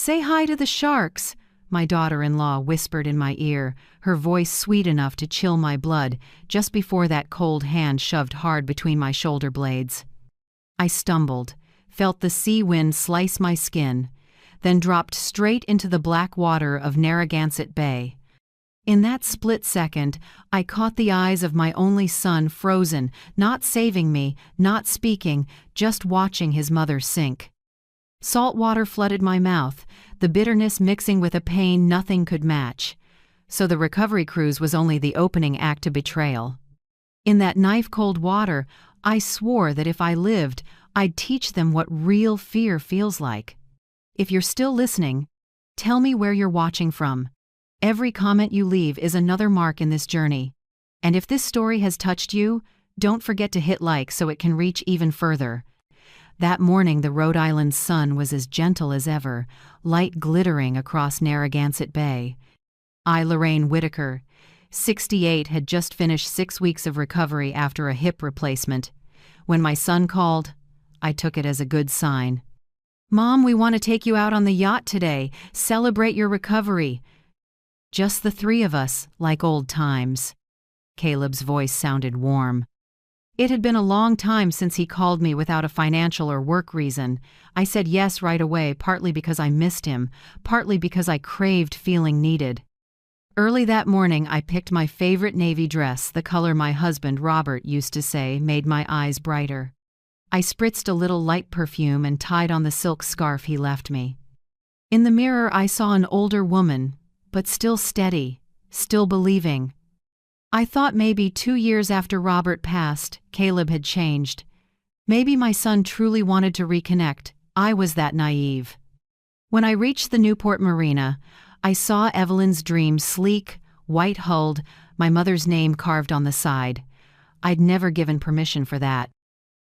"Say hi to the sharks," my daughter-in-law whispered in my ear, her voice sweet enough to chill my blood just before that cold hand shoved hard between my shoulder blades. I stumbled, felt the sea wind slice my skin, then dropped straight into the black water of Narragansett Bay. In that split second, I caught the eyes of my only son frozen, not saving me, not speaking, just watching his mother sink. Salt water flooded my mouth, the bitterness mixing with a pain nothing could match. So the recovery cruise was only the opening act to betrayal. In that knife-cold water, I swore that if I lived, I'd teach them what real fear feels like. If you're still listening, tell me where you're watching from. Every comment you leave is another mark in this journey. And if this story has touched you, don't forget to hit like so it can reach even further. That morning, the Rhode Island sun was as gentle as ever, light glittering across Narragansett Bay. I, Lorraine Whitaker, 68, had just finished 6 weeks of recovery after a hip replacement. When my son called, I took it as a good sign. "Mom, we want to take you out on the yacht today, celebrate your recovery." Just the three of us, like old times. Caleb's voice sounded warm. It had been a long time since he called me without a financial or work reason. I said yes right away, partly because I missed him, partly because I craved feeling needed. Early that morning, I picked my favorite navy dress, the color my husband, Robert, used to say made my eyes brighter. I spritzed a little light perfume and tied on the silk scarf he left me. In the mirror, I saw an older woman, but still steady, still believing. I thought maybe 2 years after Robert passed, Caleb had changed. Maybe my son truly wanted to reconnect. I was that naive. When I reached the Newport Marina, I saw Evelyn's dream sleek, white-hulled, my mother's name carved on the side. I'd never given permission for that.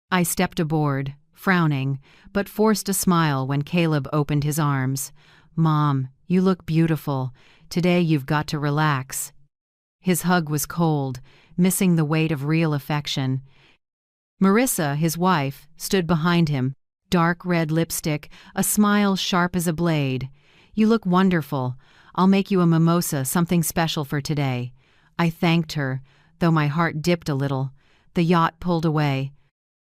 I stepped aboard, frowning, but forced a smile when Caleb opened his arms. "Mom, you look beautiful. Today you've got to relax." His hug was cold, missing the weight of real affection. Marissa, his wife, stood behind him, dark red lipstick, a smile sharp as a blade. "You look wonderful. I'll make you a mimosa, something special for today." I thanked her, though my heart dipped a little. The yacht pulled away.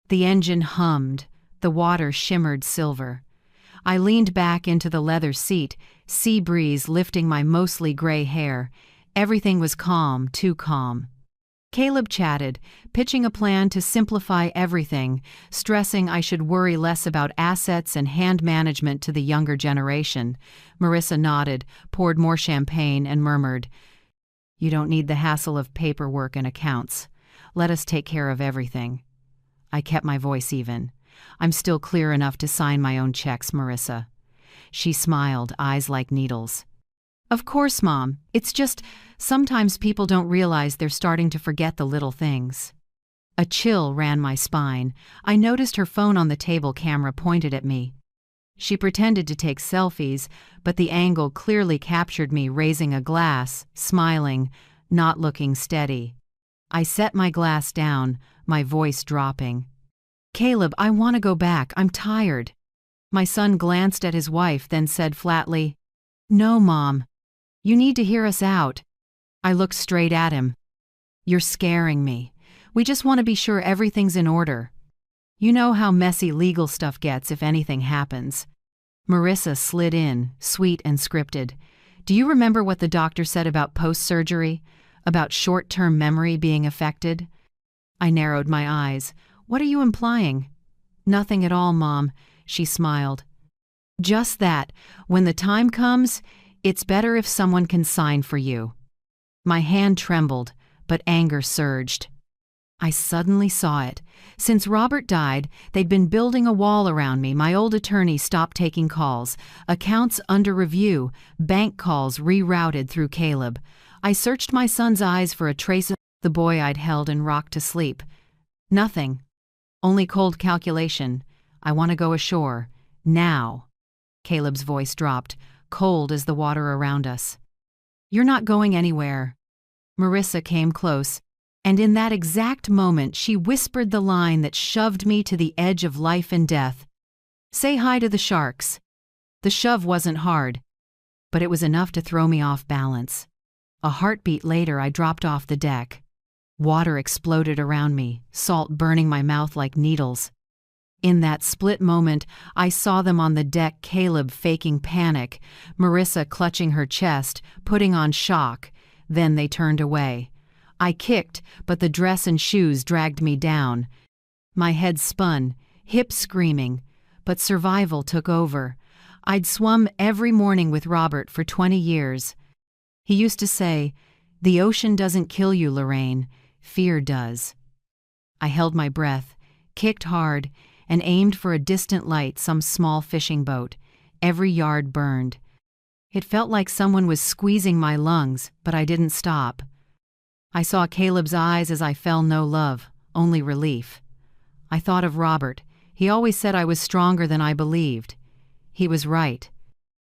The engine hummed, the water shimmered silver. I leaned back into the leather seat, sea breeze lifting my mostly gray hair. Everything was calm, too calm. Caleb chatted, pitching a plan to simplify everything, stressing I should worry less about assets and hand management to the younger generation. Marissa nodded, poured more champagne, and murmured, "You don't need the hassle of paperwork and accounts. Let us take care of everything." I kept my voice even. "I'm still clear enough to sign my own checks, Marissa." She smiled, eyes like needles. "Of course, Mom. It's just, sometimes people don't realize they're starting to forget the little things." A chill ran my spine. I noticed her phone on the table camera pointed at me. She pretended to take selfies, but the angle clearly captured me raising a glass, smiling, not looking steady. I set my glass down, my voice dropping. "Caleb, I want to go back. I'm tired." My son glanced at his wife, then said flatly, "No, Mom. You need to hear us out." I looked straight at him. "You're scaring me. We just want to be sure everything's in order. You know how messy legal stuff gets if anything happens." Marissa slid in, sweet and scripted. "Do you remember what the doctor said about post-surgery? About short-term memory being affected?" I narrowed my eyes. "What are you implying?" "Nothing at all, Mom," she smiled. "Just that, when the time comes, it's better if someone can sign for you." My hand trembled, but anger surged. I suddenly saw it. Since Robert died, they'd been building a wall around me. My old attorney stopped taking calls, accounts under review, bank calls rerouted through Caleb. I searched my son's eyes for a trace of the boy I'd held and rocked to sleep. Nothing. Only cold calculation. "I want to go ashore. Now." Caleb's voice dropped, cold as the water around us. "You're not going anywhere." Marissa came close, and in that exact moment she whispered the line that shoved me to the edge of life and death. "Say hi to the sharks." The shove wasn't hard, but it was enough to throw me off balance. A heartbeat later, I dropped off the deck. Water exploded around me, salt burning my mouth like needles. In that split moment, I saw them on the deck, Caleb faking panic, Marissa clutching her chest, putting on shock. Then they turned away. I kicked, but the dress and shoes dragged me down. My head spun, hips screaming, but survival took over. I'd swum every morning with Robert for 20 years. He used to say, "The ocean doesn't kill you, Lorraine. Fear does." I held my breath, kicked hard, and aimed for a distant light, some small fishing boat. Every yard burned. It felt like someone was squeezing my lungs, but I didn't stop. I saw Caleb's eyes as I fell, no love, only relief. I thought of Robert. He always said I was stronger than I believed. He was right.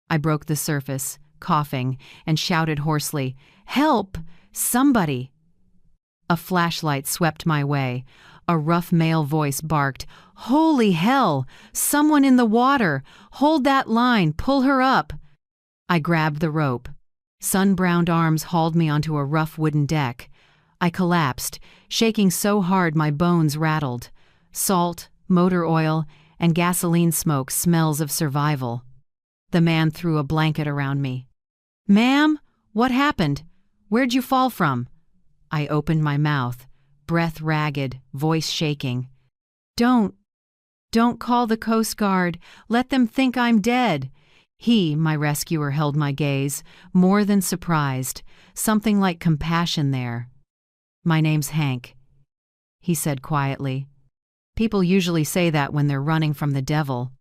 I broke the surface, coughing, and shouted hoarsely, "Help! Somebody!" A flashlight swept my way. A rough male voice barked, "Holy hell! Someone in the water! Hold that line! Pull her up!" I grabbed the rope. Sun-browned arms hauled me onto a rough wooden deck. I collapsed, shaking so hard my bones rattled. Salt, motor oil, and gasoline smoke, smells of survival. The man threw a blanket around me. "Ma'am, what happened? Where'd you fall from?" I opened my mouth, breath ragged, voice shaking. Don't call the Coast Guard. Let them think I'm dead." He, my rescuer, held my gaze, more than surprised, something like compassion there. "My name's Hank," he said quietly. "People usually say that when they're running from the devil."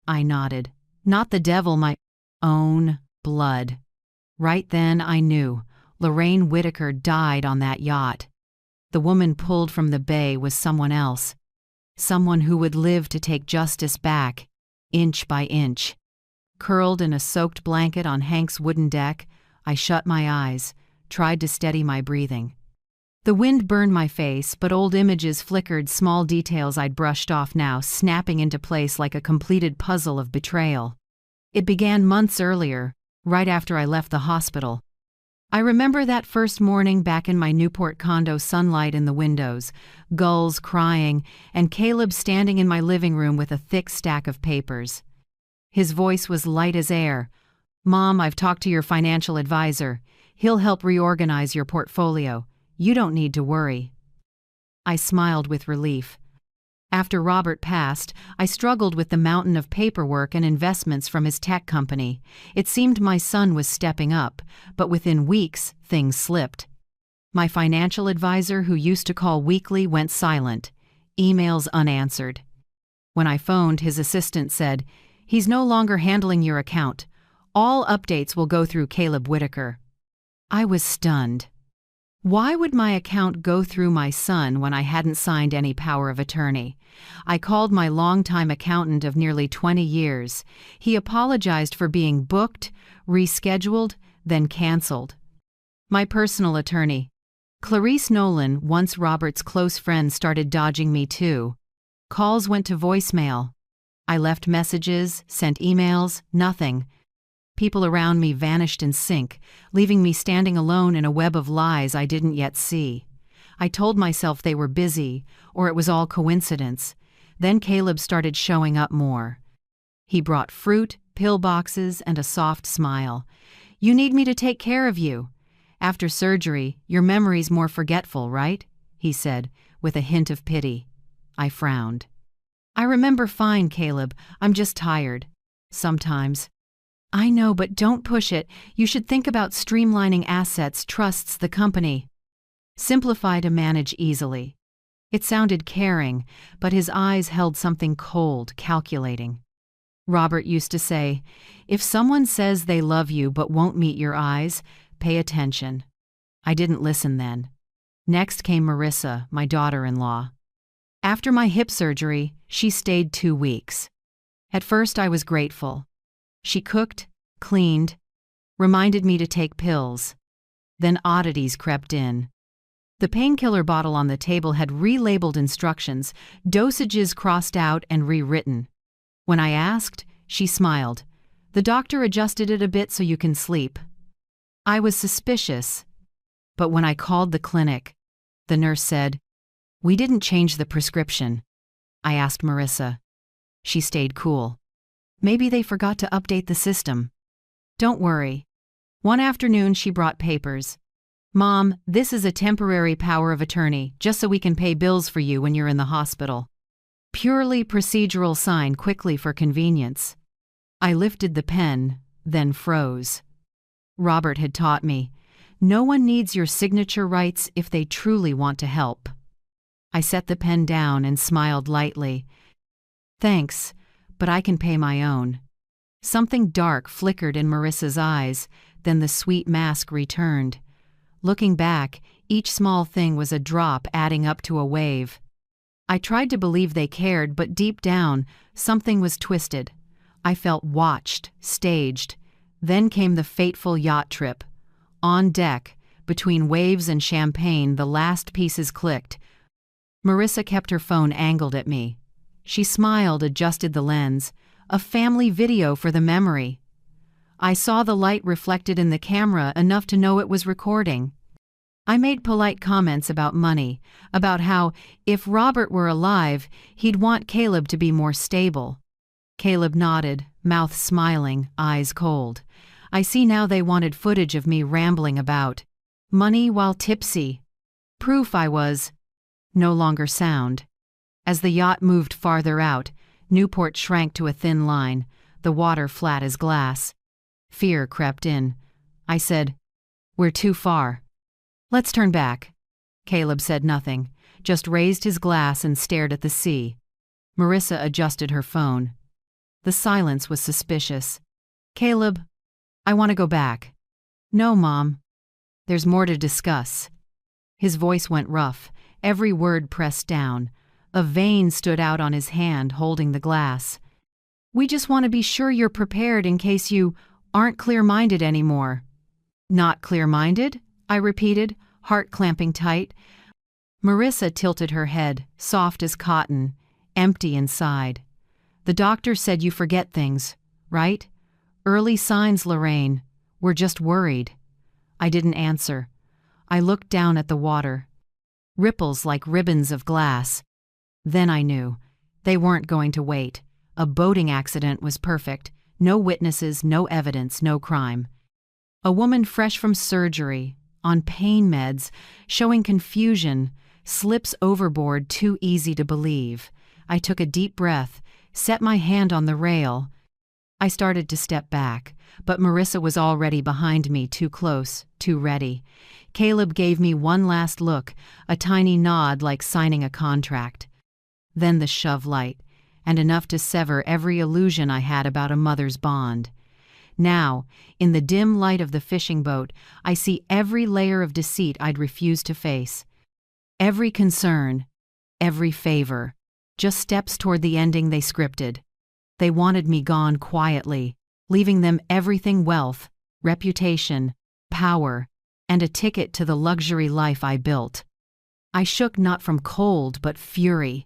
I nodded. "Not the devil, my own blood." Right then I knew. Lorraine Whitaker died on that yacht. The woman pulled from the bay was someone else. Someone who would live to take justice back, inch by inch. Curled in a soaked blanket on Hank's wooden deck, I shut my eyes, tried to steady my breathing. The wind burned my face, but old images flickered, small details I'd brushed off now snapping into place like a completed puzzle of betrayal. It began months earlier, right after I left the hospital. I remember that first morning back in my Newport condo, sunlight in the windows, gulls crying, and Caleb standing in my living room with a thick stack of papers. His voice was light as air. "Mom, I've talked to your financial advisor. He'll help reorganize your portfolio. You don't need to worry." I smiled with relief. After Robert passed, I struggled with the mountain of paperwork and investments from his tech company. It seemed my son was stepping up, but within weeks, things slipped. My financial advisor, who used to call weekly, went silent, emails unanswered. When I phoned, his assistant said, "He's no longer handling your account. All updates will go through Caleb Whitaker." I was stunned. Why would my account go through my son when I hadn't signed any power of attorney? I called my longtime accountant of nearly 20 years. He apologized for being booked, rescheduled, then canceled. My personal attorney, Clarice Nolan, once Robert's close friend, started dodging me too. Calls went to voicemail. I left messages, sent emails, nothing. People around me vanished in sync, leaving me standing alone in a web of lies I didn't yet see. I told myself they were busy, or it was all coincidence. Then Caleb started showing up more. He brought fruit, pill boxes, and a soft smile. "You need me to take care of you. After surgery, your memory's more forgetful, right?" he said, with a hint of pity. I frowned. "I remember fine, Caleb. I'm just tired. Sometimes." "I know, but don't push it. You should think about streamlining assets, trusts, the company. Simplify to manage easily." It sounded caring, but his eyes held something cold, calculating. Robert used to say, "If someone says they love you but won't meet your eyes, pay attention." I didn't listen then. Next came Marissa, my daughter-in-law. After my hip surgery, she stayed 2 weeks. At first I was grateful. She cooked, cleaned, reminded me to take pills. Then oddities crept in. The painkiller bottle on the table had relabeled instructions, dosages crossed out and rewritten. When I asked, she smiled. The doctor adjusted it a bit so you can sleep. I was suspicious, but when I called the clinic, the nurse said, "We didn't change the prescription." I asked Marissa. She stayed cool. Maybe they forgot to update the system. Don't worry. One afternoon she brought papers. "Mom, this is a temporary power of attorney, just so we can pay bills for you when you're in the hospital." Purely procedural sign quickly for convenience. I lifted the pen, then froze. Robert had taught me, no one needs your signature rights if they truly want to help. I set the pen down and smiled lightly. "Thanks, but I can pay my own." Something dark flickered in Marissa's eyes, then the sweet mask returned. Looking back, each small thing was a drop adding up to a wave. I tried to believe they cared, but deep down, something was twisted. I felt watched, staged. Then came the fateful yacht trip. On deck, between waves and champagne, the last pieces clicked. Marissa kept her phone angled at me. She smiled, adjusted the lens. A family video for the memory. I saw the light reflected in the camera enough to know it was recording. I made polite comments about money, about how, if Robert were alive, he'd want Caleb to be more stable. Caleb nodded, mouth smiling, eyes cold. I see now they wanted footage of me rambling about money while tipsy. Proof I was no longer sound. As the yacht moved farther out, Newport shrank to a thin line, the water flat as glass. Fear crept in. I said, "We're too far. Let's turn back." Caleb said nothing, just raised his glass and stared at the sea. Marissa adjusted her phone. The silence was suspicious. "Caleb, I want to go back." "No, Mom. There's more to discuss." His voice went rough, every word pressed down. A vein stood out on his hand holding the glass. "We just want to be sure you're prepared in case you aren't clear-minded anymore." "Not clear-minded?" I repeated, heart clamping tight. Marissa tilted her head, soft as cotton, empty inside. "The doctor said you forget things, right? Early signs, Lorraine. We're just worried." I didn't answer. I looked down at the water. Ripples like ribbons of glass. Then I knew. They weren't going to wait. A boating accident was perfect. No witnesses, no evidence, no crime. A woman fresh from surgery, on pain meds, showing confusion, slips overboard too easy to believe. I took a deep breath, set my hand on the rail. I started to step back, but Marissa was already behind me, too close, too ready. Caleb gave me one last look, a tiny nod like signing a contract. Then the shove light, and enough to sever every illusion I had about a mother's bond. Now, in the dim light of the fishing boat, I see every layer of deceit I'd refused to face. Every concern, every favor, just steps toward the ending they scripted. They wanted me gone quietly, leaving them everything: wealth, reputation, power, and a ticket to the luxury life I built. I shook not from cold but fury.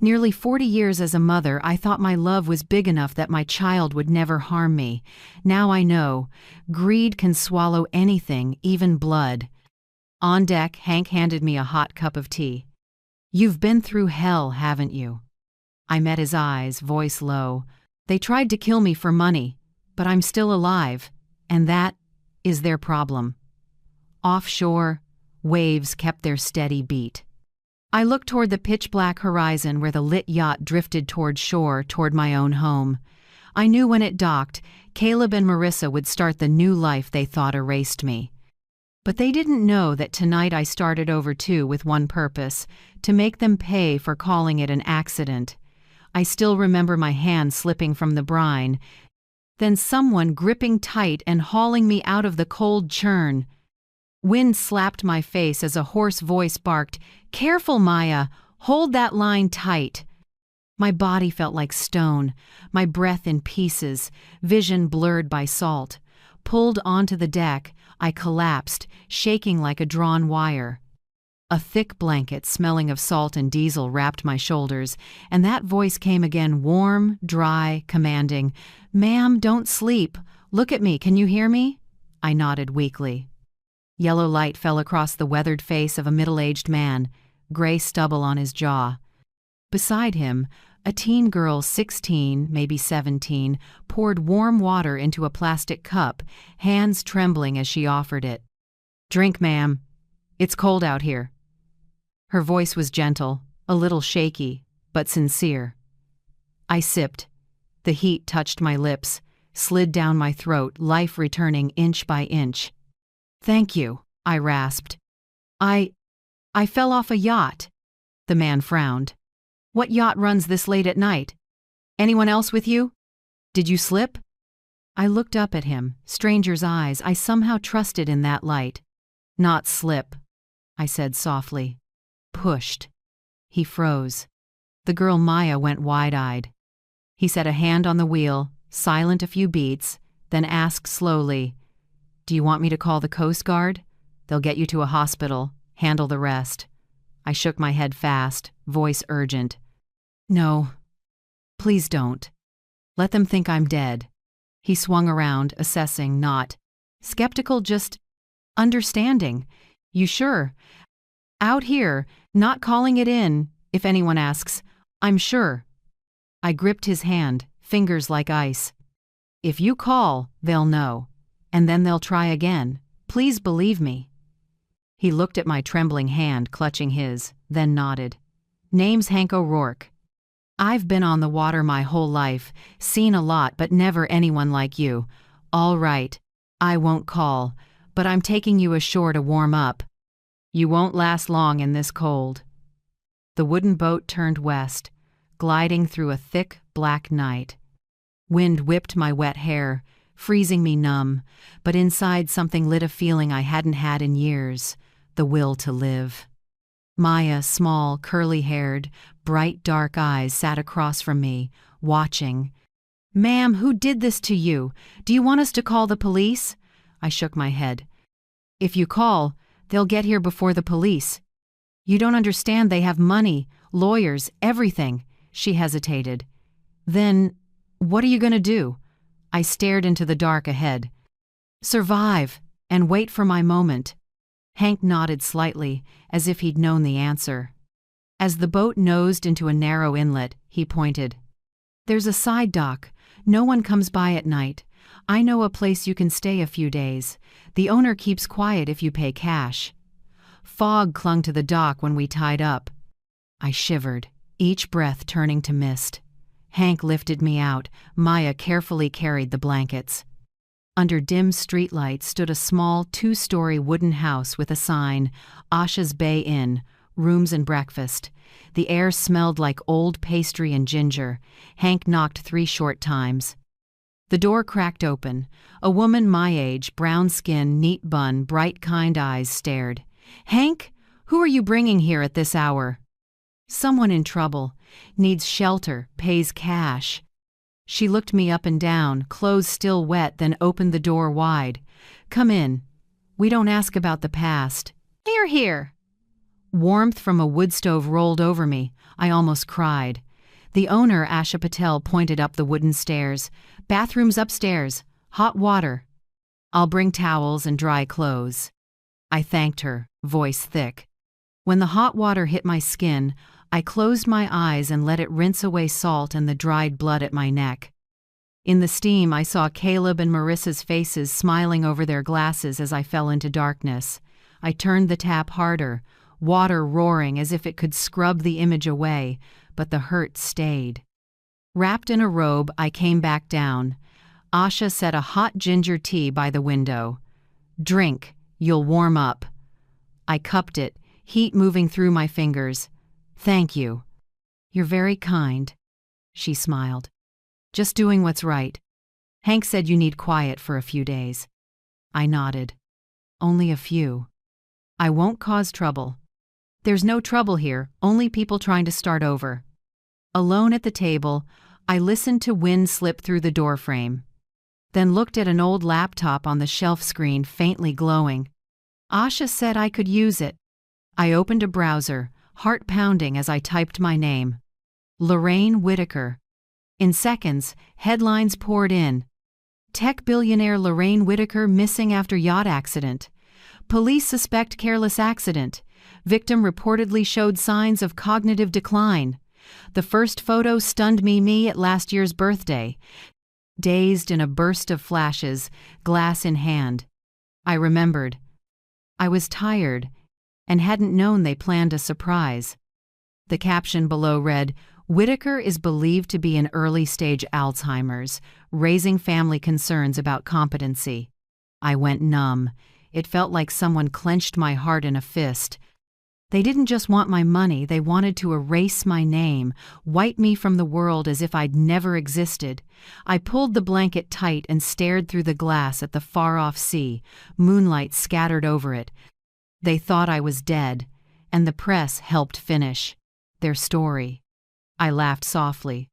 Nearly 40 years as a mother, I thought my love was big enough that my child would never harm me. Now I know, greed can swallow anything, even blood. On deck, Hank handed me a hot cup of tea. "You've been through hell, haven't you?" I met his eyes, voice low. "They tried to kill me for money, but I'm still alive, and that is their problem." Offshore, waves kept their steady beat. I looked toward the pitch-black horizon where the lit yacht drifted toward shore, toward my own home. I knew when it docked, Caleb and Marissa would start the new life they thought erased me. But they didn't know that tonight I started over too, with one purpose: to make them pay for calling it an accident. I still remember my hand slipping from the brine, then someone gripping tight and hauling me out of the cold churn. Wind slapped my face as a hoarse voice barked, "Careful, Maya! Hold that line tight!" My body felt like stone, my breath in pieces, vision blurred by salt. Pulled onto the deck, I collapsed, shaking like a drawn wire. A thick blanket smelling of salt and diesel wrapped my shoulders, and that voice came again, warm, dry, commanding. "Ma'am, don't sleep. Look at me, can you hear me?" I nodded weakly. Yellow light fell across the weathered face of a middle-aged man, gray stubble on his jaw. Beside him, a teen girl, 16, maybe 17, poured warm water into a plastic cup, hands trembling as she offered it. "Drink, ma'am. It's cold out here." Her voice was gentle, a little shaky, but sincere. I sipped. The heat touched my lips, slid down my throat, life returning inch by inch. "Thank you," I rasped. I fell off a yacht." The man frowned. "What yacht runs this late at night? Anyone else with you? Did you slip?" I looked up at him, stranger's eyes. I somehow trusted in that light. "Not slip," I said softly. "Pushed." He froze. The girl Maya went wide-eyed. He set a hand on the wheel, silent a few beats, then asked slowly, "Do you want me to call the Coast Guard? They'll get you to a hospital, handle the rest." I shook my head fast, voice urgent. "No. Please don't. Let them think I'm dead." He swung around, assessing, not skeptical, just understanding. "You sure? Out here, not calling it in, if anyone asks. I'm sure." I gripped his hand, fingers like ice. "If you call, they'll know. And then they'll try again. Please believe me." He looked at my trembling hand, clutching his, then nodded. "Name's Hank O'Rourke. I've been on the water my whole life, seen a lot, but never anyone like you. All right, I won't call, but I'm taking you ashore to warm up. You won't last long in this cold." The wooden boat turned west, gliding through a thick, black night. Wind whipped my wet hair, freezing me numb, but inside something lit a feeling I hadn't had in years, the will to live. Maya, small, curly-haired, bright dark eyes, sat across from me, watching. "Ma'am, who did this to you? Do you want us to call the police?" I shook my head. "If you call, they'll get here before the police. You don't understand, they have money, lawyers, everything." She hesitated. "Then, what are you going to do?" I stared into the dark ahead. "Survive, and wait for my moment." Hank nodded slightly, as if he'd known the answer. As the boat nosed into a narrow inlet, he pointed. "There's a side dock. No one comes by at night. I know a place you can stay a few days. The owner keeps quiet if you pay cash." Fog clung to the dock when we tied up. I shivered, each breath turning to mist. Hank lifted me out. Maya carefully carried the blankets. Under dim streetlights stood a small 2-story wooden house with a sign, "Asha's Bay Inn, rooms and breakfast." The air smelled like old pastry and ginger. Hank knocked 3 short times. The door cracked open. A woman my age, brown skin, neat bun, bright kind eyes stared. "Hank, who are you bringing here at this hour?" "Someone in trouble. Needs shelter, pays cash." She looked me up and down, clothes still wet, then opened the door wide. "Come in. We don't ask about the past." "Here, here." Warmth from a wood stove rolled over me. I almost cried. The owner, Asha Patel, pointed up the wooden stairs. "Bathrooms upstairs. Hot water." "I'll bring towels and dry clothes." I thanked her, voice thick. When the hot water hit my skin, I closed my eyes and let it rinse away salt and the dried blood at my neck. In the steam, I saw Caleb and Marissa's faces smiling over their glasses as I fell into darkness. I turned the tap harder, water roaring as if it could scrub the image away, but the hurt stayed. Wrapped in a robe, I came back down. Asha set a hot ginger tea by the window. "Drink, you'll warm up." I cupped it, heat moving through my fingers. "Thank you." "You're very kind." She smiled. "Just doing what's right. Hank said you need quiet for a few days." I nodded. "Only a few. I won't cause trouble." "There's no trouble here, only people trying to start over." Alone at the table, I listened to wind slip through the doorframe, then looked at an old laptop on the shelf screen faintly glowing. Asha said I could use it. I opened a browser, heart pounding as I typed my name. Lorraine Whitaker. In seconds, headlines poured in. Tech billionaire Lorraine Whitaker missing after yacht accident. Police suspect careless accident. Victim reportedly showed signs of cognitive decline. The first photo stunned me at last year's birthday. Dazed in a burst of flashes, glass in hand. I remembered. I was tired and hadn't known they planned a surprise. The caption below read, "Whitaker is believed to be in early-stage Alzheimer's, raising family concerns about competency." I went numb. It felt like someone clenched my heart in a fist. They didn't just want my money, they wanted to erase my name, wipe me from the world as if I'd never existed. I pulled the blanket tight and stared through the glass at the far-off sea, moonlight scattered over it. They thought I was dead, and the press helped finish their story. I laughed softly,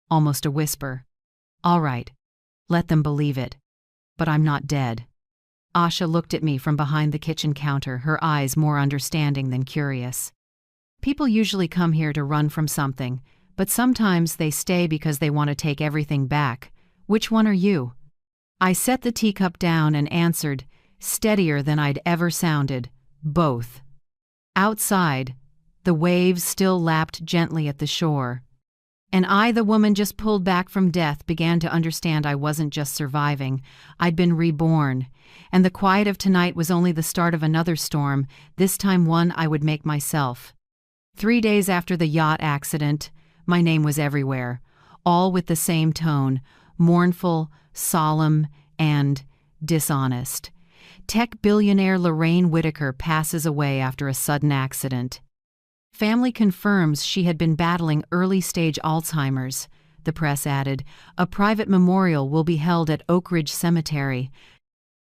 almost a whisper. All right, let them believe it. But I'm not dead. Asha looked at me from behind the kitchen counter, her eyes more understanding than curious. People usually come here to run from something, but sometimes they stay because they want to take everything back. Which one are you? I set the teacup down and answered, steadier than I'd ever sounded, both. Outside, the waves still lapped gently at the shore. And I, the woman just pulled back from death, began to understand I wasn't just surviving. I'd been reborn. And the quiet of tonight was only the start of another storm, this time one I would make myself. 3 days after the yacht accident, my name was everywhere, all with the same tone, mournful, solemn, and dishonest. Tech billionaire Lorraine Whitaker passes away after a sudden accident. Family confirms she had been battling early-stage Alzheimer's. The press added, a private memorial will be held at Oak Ridge Cemetery.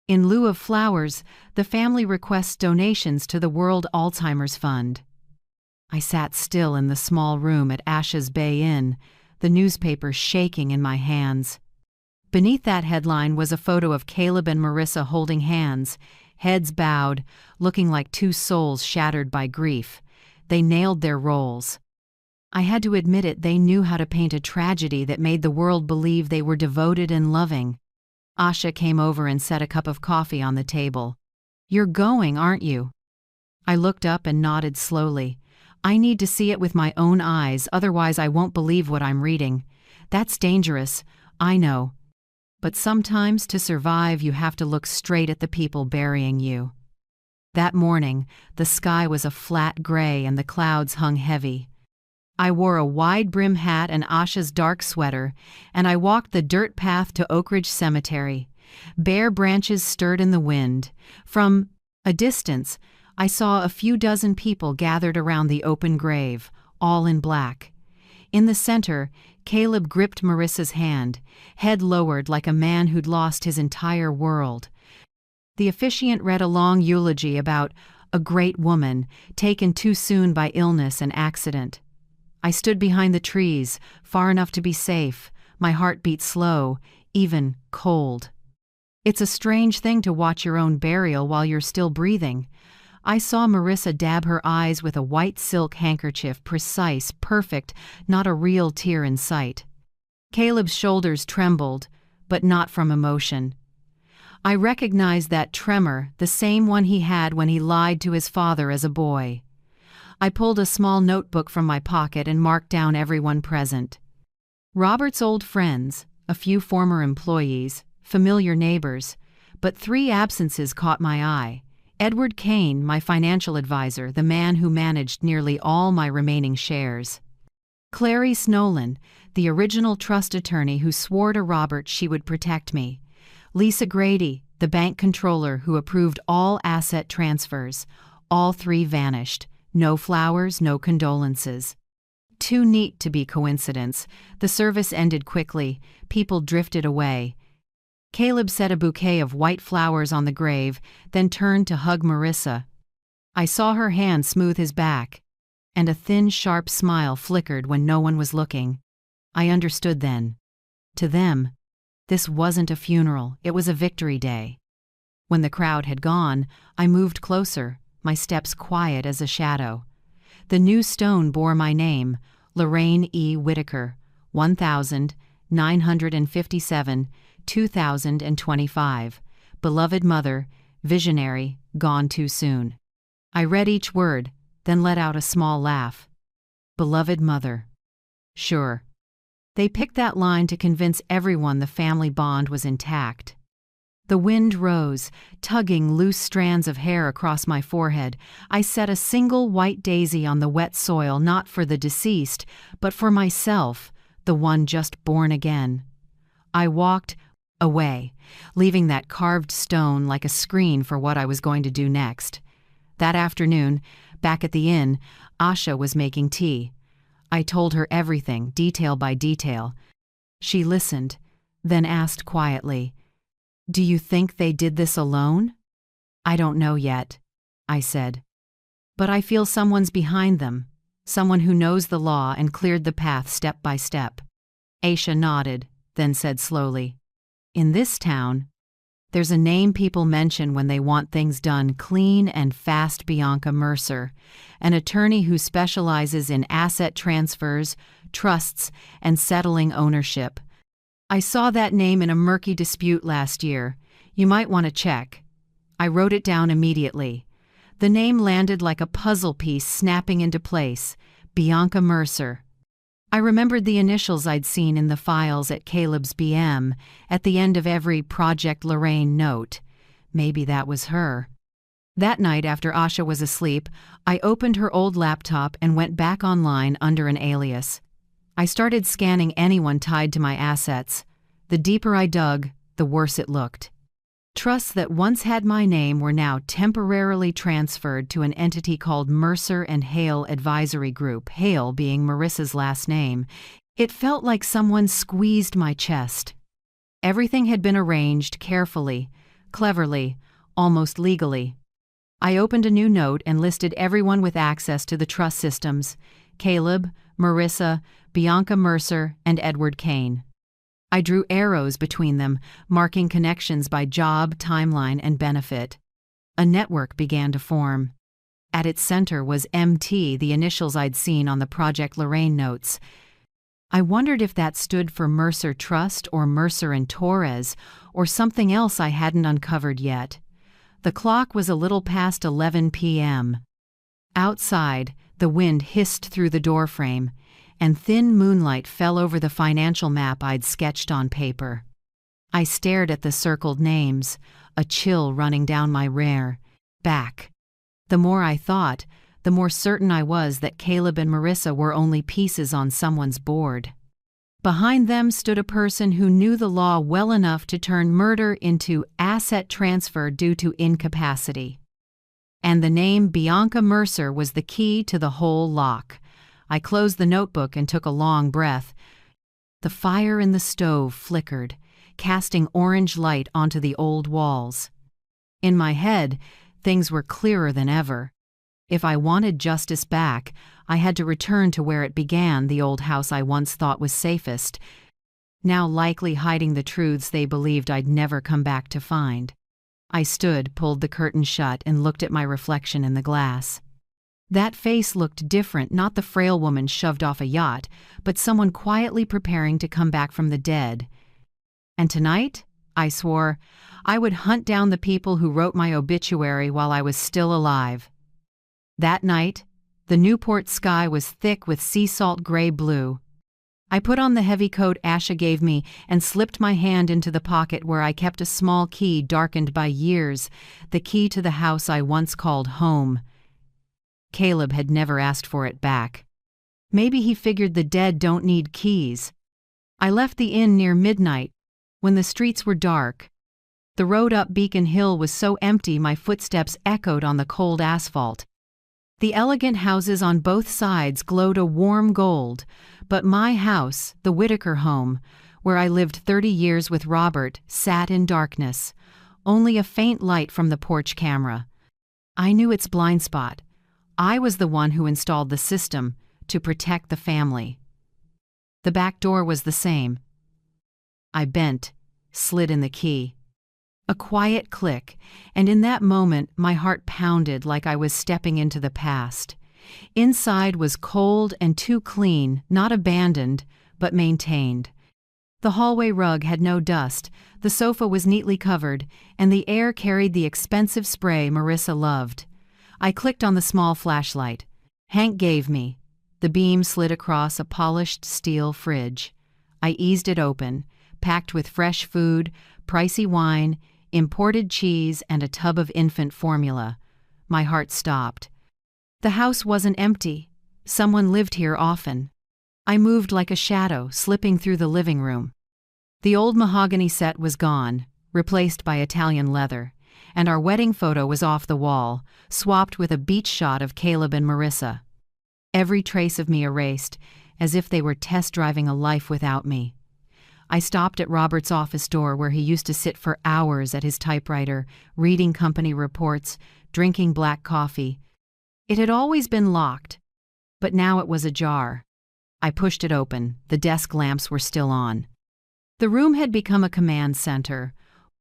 In lieu of flowers, the family requests donations to the World Alzheimer's Fund. I sat still in the small room at Asha's Bay Inn, the newspaper shaking in my hands. Beneath that headline was a photo of Caleb and Marissa holding hands, heads bowed, looking like two souls shattered by grief. They nailed their roles. I had to admit it, they knew how to paint a tragedy that made the world believe they were devoted and loving. Asha came over and set a cup of coffee on the table. You're going, aren't you? I looked up and nodded slowly. I need to see it with my own eyes, otherwise I won't believe what I'm reading. That's dangerous, I know. But sometimes to survive you have to look straight at the people burying you. That morning, the sky was a flat gray and the clouds hung heavy. I wore a wide-brim hat and Asha's dark sweater, and I walked the dirt path to Oak Ridge Cemetery. Bare branches stirred in the wind. From a distance, I saw a few dozen people gathered around the open grave, all in black. In the center, Caleb gripped Marissa's hand, head lowered like a man who'd lost his entire world. The officiant read a long eulogy about a great woman taken too soon by illness and accident. I stood behind the trees, far enough to be safe. My heart beat slow, even cold. It's a strange thing to watch your own burial while you're still breathing. I saw Marissa dab her eyes with a white silk handkerchief, precise, perfect, not a real tear in sight. Caleb's shoulders trembled, but not from emotion. I recognized that tremor, the same one he had when he lied to his father as a boy. I pulled a small notebook from my pocket and marked down everyone present. Robert's old friends, a few former employees, familiar neighbors, but 3 absences caught my eye. Edward Kane, my financial advisor, the man who managed nearly all my remaining shares. Clarice Nolan, the original trust attorney who swore to Robert she would protect me. Lisa Grady, the bank controller who approved all asset transfers. All 3 vanished. No flowers, no condolences. Too neat to be coincidence. The service ended quickly. People drifted away. Caleb set a bouquet of white flowers on the grave, then turned to hug Marissa. I saw her hand smooth his back, and a thin, sharp smile flickered when no one was looking. I understood then. To them, this wasn't a funeral, it was a victory day. When the crowd had gone, I moved closer, my steps quiet as a shadow. The new stone bore my name, Lorraine E. Whitaker, 1957, 2025. Beloved mother, visionary, gone too soon. I read each word, then let out a small laugh. Beloved mother. Sure. They picked that line to convince everyone the family bond was intact. The wind rose, tugging loose strands of hair across my forehead. I set a single white daisy on the wet soil, not for the deceased, but for myself, the one just born again. I walked away, leaving that carved stone like a screen for what I was going to do next. That afternoon, back at the inn, Asha was making tea. I told her everything, detail by detail. She listened, then asked quietly, "Do you think they did this alone?" "I don't know yet," I said. "But I feel someone's behind them, someone who knows the law and cleared the path step by step." Asha nodded, then said slowly, "In this town, there's a name people mention when they want things done clean and fast: Bianca Mercer, an attorney who specializes in asset transfers, trusts, and settling ownership. I saw that name in a murky dispute last year. You might want to check." I wrote it down immediately. The name landed like a puzzle piece snapping into place: Bianca Mercer. I remembered the initials I'd seen in the files at Caleb's BM, at the end of every Project Lorraine note. Maybe that was her. That night after Asha was asleep, I opened her old laptop and went back online under an alias. I started scanning anyone tied to my assets. The deeper I dug, the worse it looked. Trusts that once had my name were now temporarily transferred to an entity called Mercer and Hale Advisory Group, Hale being Marissa's last name. It felt like someone squeezed my chest. Everything had been arranged carefully, cleverly, almost legally. I opened a new note and listed everyone with access to the trust systems: Caleb, Marissa, Bianca Mercer, and Edward Kane. I drew arrows between them, marking connections by job, timeline, and benefit. A network began to form. At its center was MT, the initials I'd seen on the Project Lorraine notes. I wondered if that stood for Mercer Trust or Mercer and Torres, or something else I hadn't uncovered yet. The clock was a little past 11 p.m. Outside, the wind hissed through the doorframe, and thin moonlight fell over the financial map I'd sketched on paper. I stared at the circled names, a chill running down my rare back. The more I thought, the more certain I was that Caleb and Marissa were only pieces on someone's board. Behind them stood a person who knew the law well enough to turn murder into asset transfer due to incapacity. And the name Bianca Mercer was the key to the whole lock. I closed the notebook and took a long breath. The fire in the stove flickered, casting orange light onto the old walls. In my head, things were clearer than ever. If I wanted justice back, I had to return to where it began, the old house I once thought was safest, now likely hiding the truths they believed I'd never come back to find. I stood, pulled the curtain shut, and looked at my reflection in the glass. That face looked different, not the frail woman shoved off a yacht, but someone quietly preparing to come back from the dead. And tonight, I swore, I would hunt down the people who wrote my obituary while I was still alive. That night, the Newport sky was thick with sea salt gray blue. I put on the heavy coat Asha gave me and slipped my hand into the pocket where I kept a small key darkened by years, the key to the house I once called home. Caleb had never asked for it back. Maybe he figured the dead don't need keys. I left the inn near midnight, when the streets were dark. The road up Beacon Hill was so empty my footsteps echoed on the cold asphalt. The elegant houses on both sides glowed a warm gold, but my house, the Whitaker home, where I lived 30 years with Robert, sat in darkness, only a faint light from the porch camera. I knew its blind spot. I was the one who installed the system to protect the family. The back door was the same. I bent, slid in the key. A quiet click, and in that moment my heart pounded like I was stepping into the past. Inside was cold and too clean, not abandoned, but maintained. The hallway rug had no dust, the sofa was neatly covered, and the air carried the expensive spray Marissa loved. I clicked on the small flashlight. Hank gave me. The beam slid across a polished steel fridge. I eased it open, packed with fresh food, pricey wine, imported cheese, and a tub of infant formula. My heart stopped. The house wasn't empty. Someone lived here often. I moved like a shadow, slipping through the living room. The old mahogany set was gone, replaced by Italian leather, and our wedding photo was off the wall, swapped with a beach shot of Caleb and Marissa. Every trace of me erased, as if they were test driving a life without me. I stopped at Robert's office door where he used to sit for hours at his typewriter, reading company reports, drinking black coffee. It had always been locked, but now it was ajar. I pushed it open. The desk lamps were still on. The room had become a command center.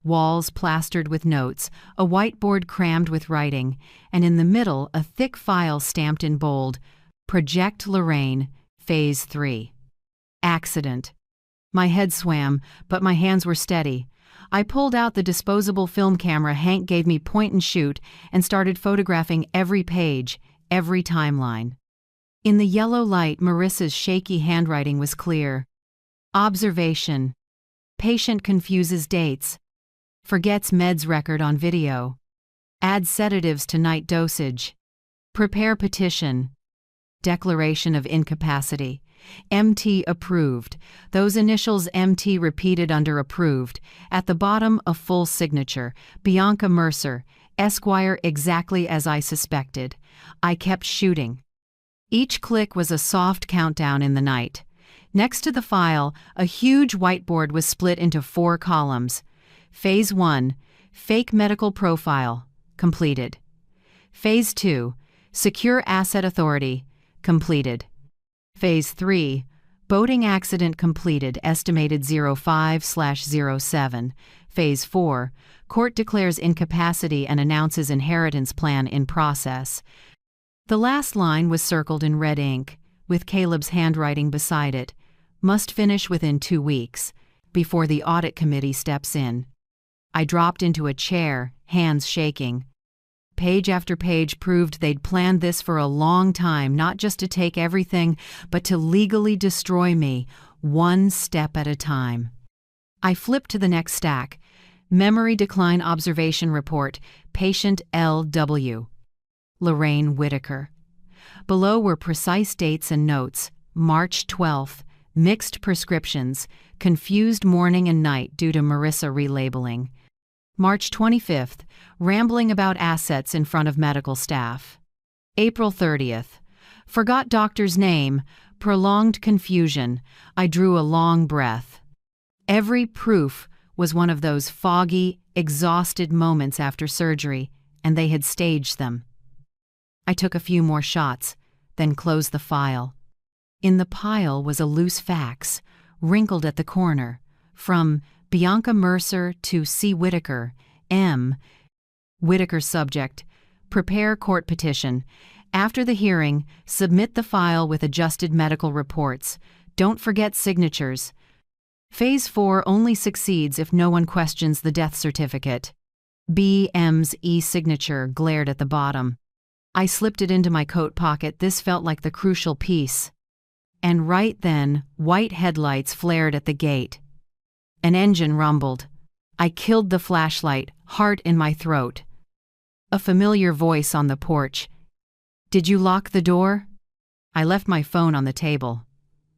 Walls plastered with notes, a whiteboard crammed with writing, and in the middle a thick file stamped in bold, Project Lorraine, Phase 3. Accident. My head swam, but my hands were steady. I pulled out the disposable film camera Hank gave me point and shoot and started photographing every page, every timeline. In the yellow light, Marissa's shaky handwriting was clear. Observation. Patient confuses dates. Forgets meds record on video. Adds sedatives to night dosage. Prepare petition. Declaration of incapacity. MT approved. Those initials MT repeated under approved. At the bottom, a full signature. Bianca Mercer, Esquire, exactly as I suspected. I kept shooting. Each click was a soft countdown in the night. Next to the file, a huge whiteboard was split into 4 columns. Phase 1, Fake Medical Profile, completed. Phase 2, Secure Asset Authority, completed. Phase 3, Boating Accident completed, estimated 05/07. Phase 4, Court declares incapacity and announces inheritance plan in process. The last line was circled in red ink, with Caleb's handwriting beside it. Must finish within 2 weeks, before the audit committee steps in. I dropped into a chair, hands shaking. Page after page proved they'd planned this for a long time, not just to take everything, but to legally destroy me, one step at a time. I flipped to the next stack. Memory Decline Observation Report, Patient L.W. Lorraine Whitaker. Below were precise dates and notes. March 12th, mixed prescriptions, confused morning and night due to Marissa relabeling. March 25th, rambling about assets in front of medical staff. April 30th, forgot doctor's name, prolonged confusion. I drew a long breath. Every proof was one of those foggy, exhausted moments after surgery, and they had staged them. I took a few more shots, then closed the file. In the pile was a loose fax, wrinkled at the corner, from Bianca Mercer to C. Whitaker, M. Whitaker subject, prepare court petition. After the hearing, submit the file with adjusted medical reports. Don't forget signatures. Phase 4 only succeeds if no one questions the death certificate. B.M.'s e-signature glared at the bottom. I slipped it into my coat pocket. This felt like the crucial piece. And right then, white headlights flared at the gate. An engine rumbled. I killed the flashlight, heart in my throat. A familiar voice on the porch. Did you lock the door? I left my phone on the table.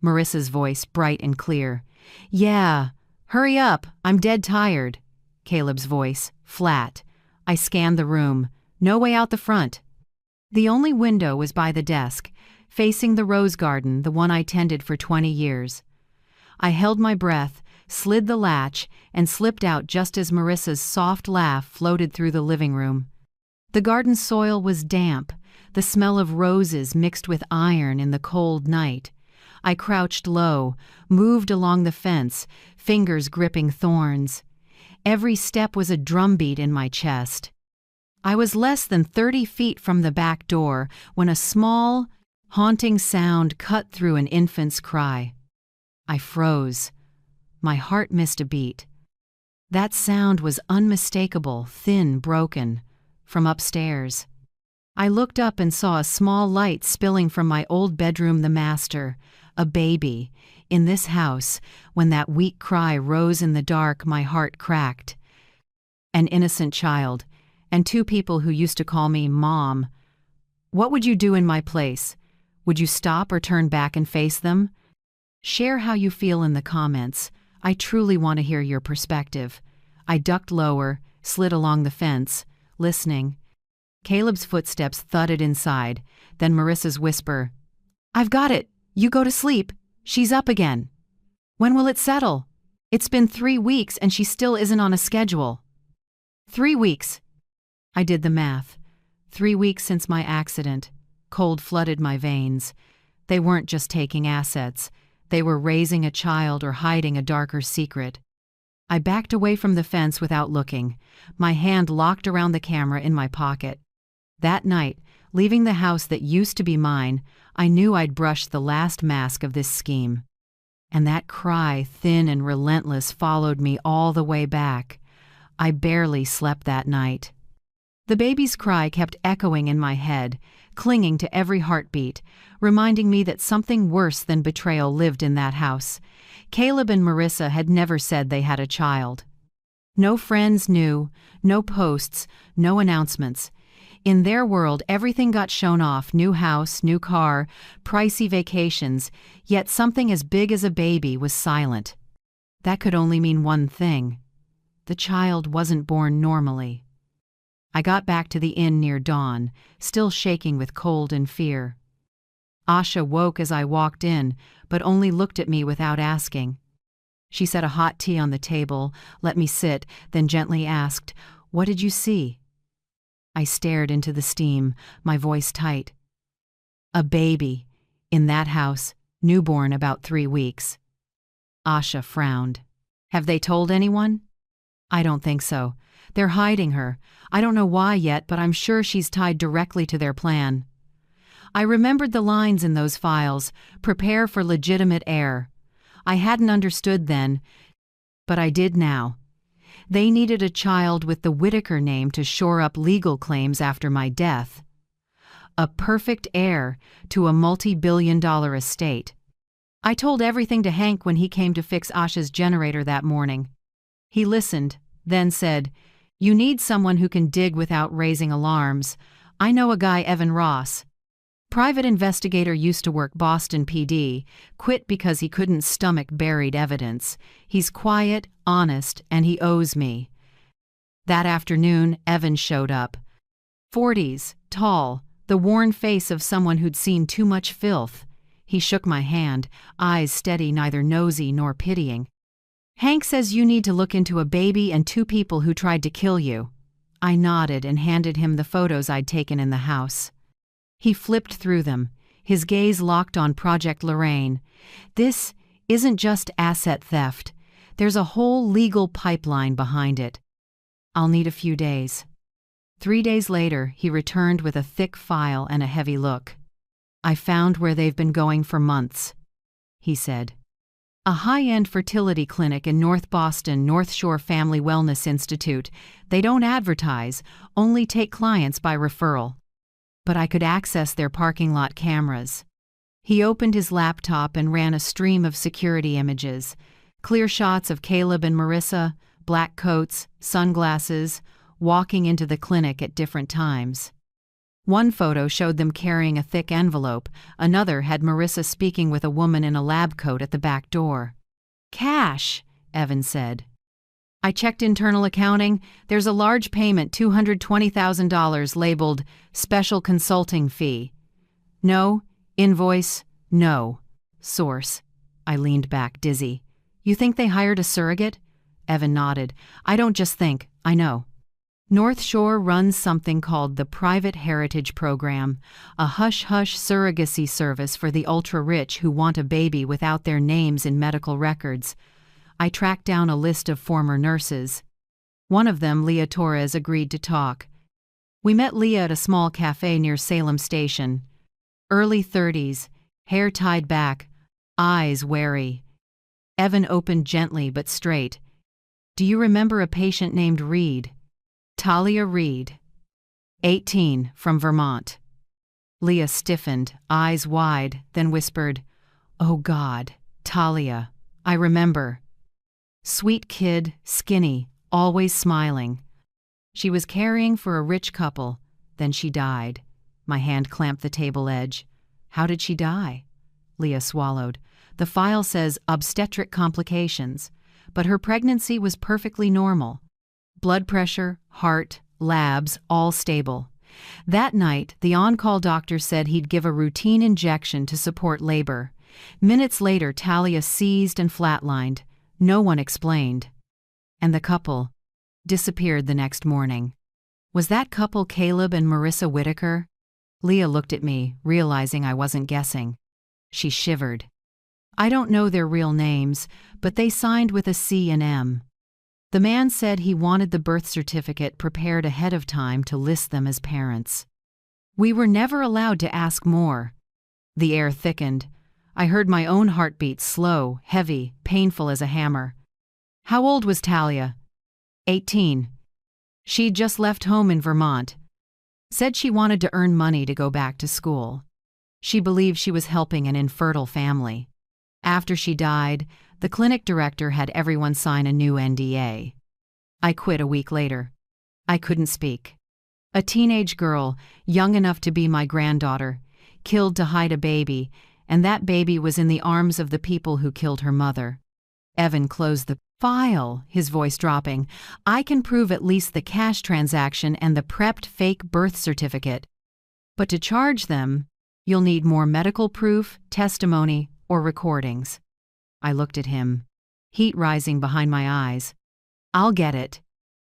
Marissa's voice, bright and clear. Yeah, hurry up, I'm dead tired. Caleb's voice, flat. I scanned the room. No way out the front. The only window was by the desk, facing the rose garden, the one I tended for 20 years. I held my breath, slid the latch, and slipped out just as Marissa's soft laugh floated through the living room. The garden soil was damp, the smell of roses mixed with iron in the cold night. I crouched low, moved along the fence, fingers gripping thorns. Every step was a drumbeat in my chest. I was less than 30 feet from the back door when a small, haunting sound cut through an infant's cry. I froze. My heart missed a beat. That sound was unmistakable, thin, broken, from upstairs. I looked up and saw a small light spilling from my old bedroom, the master, a baby. In this house, when that weak cry rose in the dark, my heart cracked. An innocent child, and two people who used to call me Mom. What would you do in my place? Would you stop or turn back and face them? Share how you feel in the comments. I truly want to hear your perspective. I ducked lower, slid along the fence, listening. Caleb's footsteps thudded inside, then Marissa's whisper, "I've got it. You go to sleep. She's up again." "When will it settle?" "It's been 3 weeks and she still isn't on a schedule." 3 weeks. I did the math. 3 weeks since my accident. Cold flooded my veins. They weren't just taking assets. They were raising a child or hiding a darker secret. I backed away from the fence without looking, my hand locked around the camera in my pocket. That night, leaving the house that used to be mine, I knew I'd brushed the last mask of this scheme. And that cry, thin and relentless, followed me all the way back. I barely slept that night. The baby's cry kept echoing in my head, clinging to every heartbeat, reminding me that something worse than betrayal lived in that house. Caleb and Marissa had never said they had a child. No friends knew, no posts, no announcements. In their world, everything got shown off: new house, new car, pricey vacations, yet something as big as a baby was silent. That could only mean one thing: the child wasn't born normally. I got back to the inn near dawn, still shaking with cold and fear. Asha woke as I walked in, but only looked at me without asking. She set a hot tea on the table, let me sit, then gently asked, "What did you see?" I stared into the steam, my voice tight. "A baby, in that house, newborn about 3 weeks. Asha frowned. "Have they told anyone?" "I don't think so. They're hiding her. I don't know why yet, but I'm sure she's tied directly to their plan." I remembered the lines in those files: "Prepare for legitimate heir." I hadn't understood then, but I did now. They needed a child with the Whitaker name to shore up legal claims after my death. A perfect heir to a multi-billion-dollar estate. I told everything to Hank when he came to fix Asha's generator that morning. He listened, then said, "You need someone who can dig without raising alarms. I know a guy, Evan Ross. Private investigator, used to work Boston PD, quit because he couldn't stomach buried evidence. He's quiet, honest, and he owes me." That afternoon, Evan showed up. 40s, tall, the worn face of someone who'd seen too much filth. He shook my hand, eyes steady, neither nosy nor pitying. "Hank says you need to look into a baby and 2 people who tried to kill you." I nodded and handed him the photos I'd taken in the house. He flipped through them, his gaze locked on Project Lorraine. "This isn't just asset theft. There's a whole legal pipeline behind it. I'll need a few days." 3 days later, he returned with a thick file and a heavy look. "I found where they've been going for months," he said. "A high-end fertility clinic in North Boston, North Shore Family Wellness Institute. They don't advertise, only take clients by referral. But I could access their parking lot cameras." He opened his laptop and ran a stream of security images. Clear shots of Caleb and Marissa, black coats, sunglasses, walking into the clinic at different times. One photo showed them carrying a thick envelope. Another had Marissa speaking with a woman in a lab coat at the back door. "Cash," Evan said. I checked internal accounting. There's a large payment, $220,000, labeled special consulting fee. "No. Invoice. No. Source." I leaned back, dizzy. "You think they hired a surrogate?" Evan nodded. "I don't just think, I know. North Shore runs something called the Private Heritage Program, a hush-hush surrogacy service for the ultra-rich who want a baby without their names in medical records. I tracked down a list of former nurses. One of them, Leah Torres, agreed to talk. We met Leah at a small cafe near Salem Station. Early 30s, hair tied back, eyes wary. Evan opened gently but straight. "Do you remember a patient named Reed?" "Talia Reed. 18, from Vermont." Leah stiffened, eyes wide, then whispered, "Oh God, Talia, I remember. Sweet kid, skinny, always smiling. She was caring for a rich couple, then she died." My hand clamped the table edge. "How did she die?" Leah swallowed. "The file says obstetric complications, but her pregnancy was perfectly normal. Blood pressure, heart, labs, all stable. That night, the on-call doctor said he'd give a routine injection to support labor. Minutes later, Talia seized and flatlined. No one explained. And the couple disappeared the next morning. Was that couple Caleb and Marissa Whitaker? Leah looked at me, realizing I wasn't guessing. She shivered. "I don't know their real names, but they signed with a C and M. The man said he wanted the birth certificate prepared ahead of time to list them as parents. We were never allowed to ask more." The air thickened. I heard my own heartbeat, slow, heavy, painful as a hammer. "How old was Talia?" 18. She'd just left home in Vermont. Said she wanted to earn money to go back to school. She believed she was helping an infertile family. After she died, the clinic director had everyone sign a new NDA. I quit a week later. I couldn't speak. A teenage girl, young enough to be my granddaughter, killed to hide a baby, and that baby was in the arms of the people who killed her mother. Evan closed the file, his voice dropping. "I can prove at least the cash transaction and the prepped fake birth certificate. But to charge them, you'll need more medical proof, testimony, or recordings." I looked at him, heat rising behind my eyes. "I'll get it."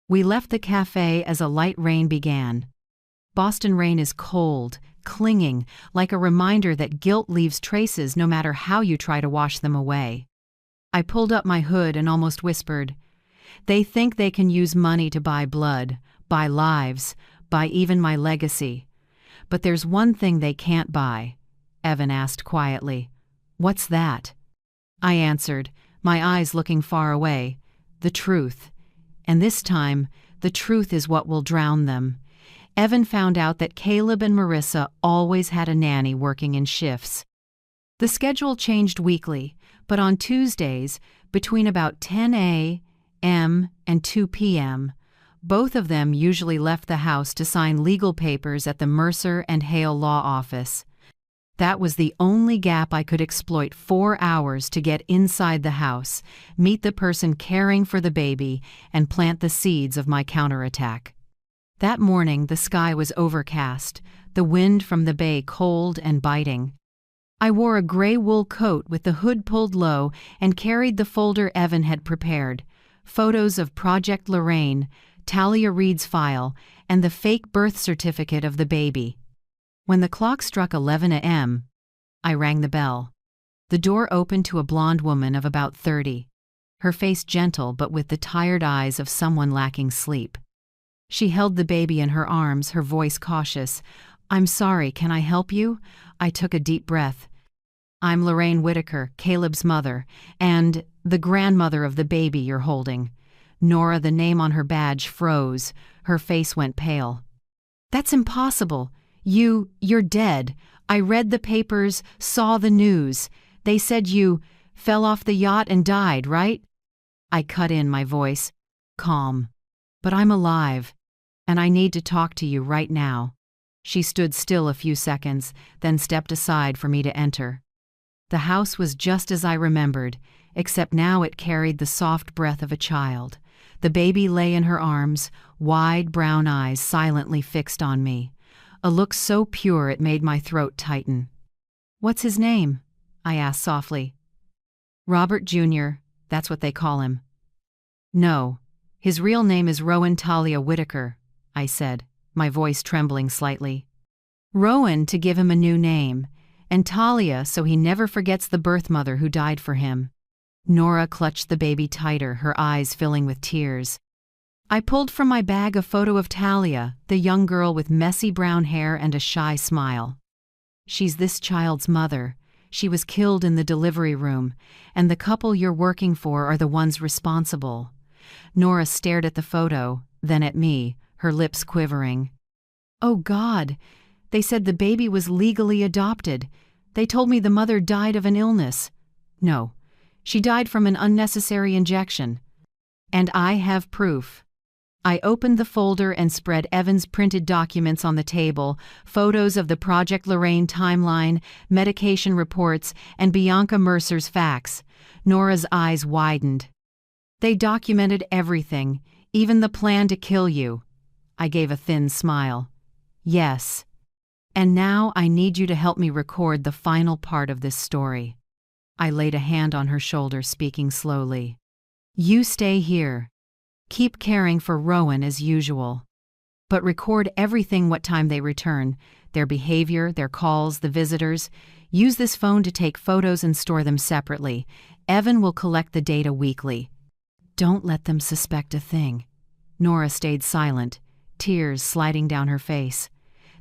We left the cafe as a light rain began. Boston rain is cold, clinging, like a reminder that guilt leaves traces no matter how you try to wash them away. I pulled up my hood and almost whispered, "They think they can use money to buy blood, buy lives, buy even my legacy. But there's one thing they can't buy." Evan asked quietly, "What's that?" I answered, my eyes looking far away, "The truth. And this time, the truth is what will drown them." Evan found out that Caleb and Marissa always had a nanny working in shifts. The schedule changed weekly, but on Tuesdays, between about 10 a.m. and 2 p.m., both of them usually left the house to sign legal papers at the Mercer and Hale Law Office. That was the only gap I could exploit. 4 hours to get inside the house, meet the person caring for the baby, and plant the seeds of my counterattack. That morning, the sky was overcast, the wind from the bay cold and biting. I wore a gray wool coat with the hood pulled low and carried the folder Evan had prepared, photos of Project Lorraine, Talia Reed's file, and the fake birth certificate of the baby. When the clock struck 11 a.m., I rang the bell. The door opened to a blonde woman of about 30, her face gentle but with the tired eyes of someone lacking sleep. She held the baby in her arms, her voice cautious. "I'm sorry, can I help you?" I took a deep breath. "I'm Lorraine Whitaker, Caleb's mother, and the grandmother of the baby you're holding." Nora, the name on her badge, froze. Her face went pale. "That's impossible. You're dead. I read the papers, saw the news. They said you fell off the yacht and died, right?" I cut in, my voice calm. "But I'm alive, and I need to talk to you right now." She stood still a few seconds, then stepped aside for me to enter. The house was just as I remembered, except now it carried the soft breath of a child. The baby lay in her arms, wide brown eyes silently fixed on me. A look so pure it made my throat tighten. "What's his name?" I asked softly. "Robert Jr., that's what they call him." "No, his real name is Rowan Talia Whitaker," I said, my voice trembling slightly. "Rowan to give him a new name, and Talia so he never forgets the birth mother who died for him." Nora clutched the baby tighter, her eyes filling with tears. I pulled from my bag a photo of Talia, the young girl with messy brown hair and a shy smile. She's this child's mother. She was killed in the delivery room, and the couple you're working for are the ones responsible. Nora stared at the photo, then at me, her lips quivering. Oh God, they said the baby was legally adopted. They told me the mother died of an illness. No, she died from an unnecessary injection. And I have proof. I opened the folder and spread Evan's printed documents on the table, photos of the Project Lorraine timeline, medication reports, and Bianca Mercer's facts. Nora's eyes widened. They documented everything, even the plan to kill you. I gave a thin smile. Yes. And now I need you to help me record the final part of this story. I laid a hand on her shoulder, speaking slowly. You stay here. Keep caring for Rowan as usual. But record everything what time they return, their behavior, their calls, the visitors. Use this phone to take photos and store them separately. Evan will collect the data weekly. Don't let them suspect a thing. Nora stayed silent, tears sliding down her face.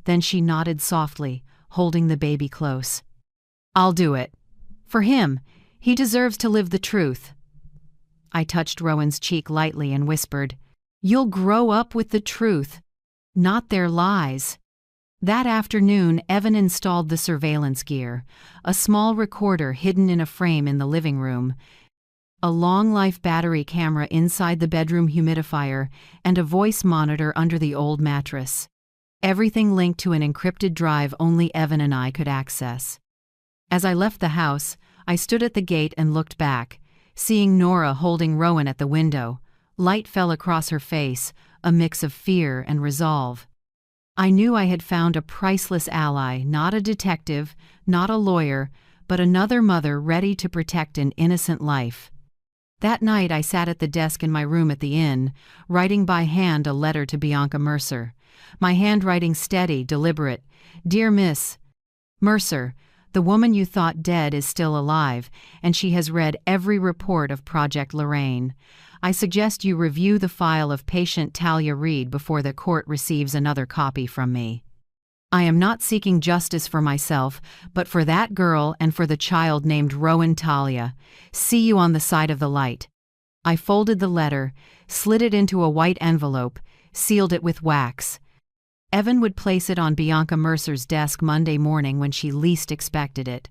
Then she nodded softly, holding the baby close. I'll do it. For him, he deserves to live the truth. I touched Rowan's cheek lightly and whispered, You'll grow up with the truth, not their lies. That afternoon, Evan installed the surveillance gear, a small recorder hidden in a frame in the living room, a long-life battery camera inside the bedroom humidifier, and a voice monitor under the old mattress. Everything linked to an encrypted drive only Evan and I could access. As I left the house, I stood at the gate and looked back, seeing Nora holding Rowan at the window. Light fell across her face, a mix of fear and resolve. I knew I had found a priceless ally, not a detective, not a lawyer, but another mother ready to protect an innocent life. That night I sat at the desk in my room at the inn, writing by hand a letter to Bianca Mercer. My handwriting steady, deliberate. Dear Miss Mercer, the woman you thought dead is still alive, and she has read every report of Project Lorraine. I suggest you review the file of patient Talia Reed before the court receives another copy from me. I am not seeking justice for myself, but for that girl and for the child named Rowan Talia. See you on the side of the light. I folded the letter, slid it into a white envelope, sealed it with wax. Evan would place it on Bianca Mercer's desk Monday morning when she least expected it.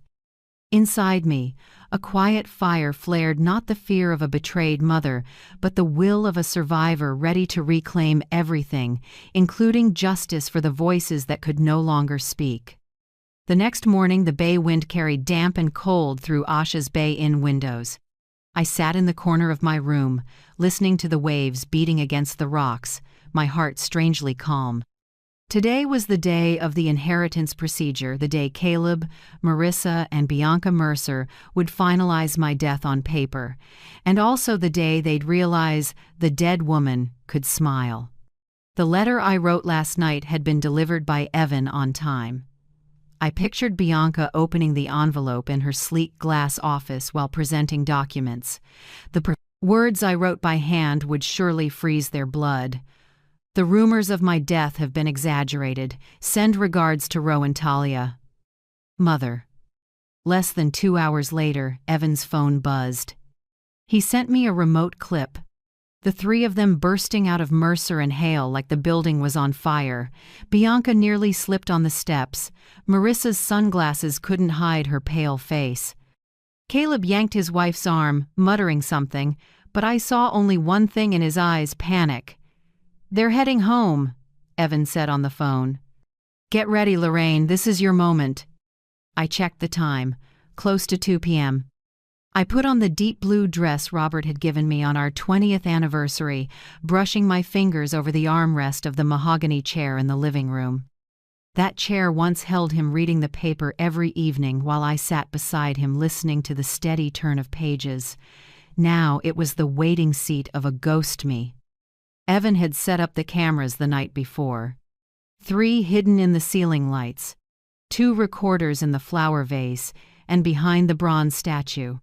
Inside me, a quiet fire flared, not the fear of a betrayed mother, but the will of a survivor ready to reclaim everything, including justice for the voices that could no longer speak. The next morning, the bay wind carried damp and cold through Asha's Bay Inn windows. I sat in the corner of my room, listening to the waves beating against the rocks, my heart strangely calm. Today was the day of the inheritance procedure, the day Caleb, Marissa, and Bianca Mercer would finalize my death on paper, and also the day they'd realize the dead woman could smile. The letter I wrote last night had been delivered by Evan on time. I pictured Bianca opening the envelope in her sleek glass office while presenting documents. The words I wrote by hand would surely freeze their blood. The rumors of my death have been exaggerated. Send regards to Rowan Talia. Mother. Less than 2 hours later, Evan's phone buzzed. He sent me a remote clip. The three of them bursting out of Mercer and Hale like the building was on fire. Bianca nearly slipped on the steps. Marissa's sunglasses couldn't hide her pale face. Caleb yanked his wife's arm, muttering something, but I saw only one thing in his eyes: panic. They're heading home, Evan said on the phone. Get ready, Lorraine, this is your moment. I checked the time, close to 2 p.m. I put on the deep blue dress Robert had given me on our 20th anniversary, brushing my fingers over the armrest of the mahogany chair in the living room. That chair once held him reading the paper every evening while I sat beside him listening to the steady turn of pages. Now it was the waiting seat of a ghost me. Evan had set up the cameras the night before. 3 hidden in the ceiling lights, 2 recorders in the flower vase, and behind the bronze statue.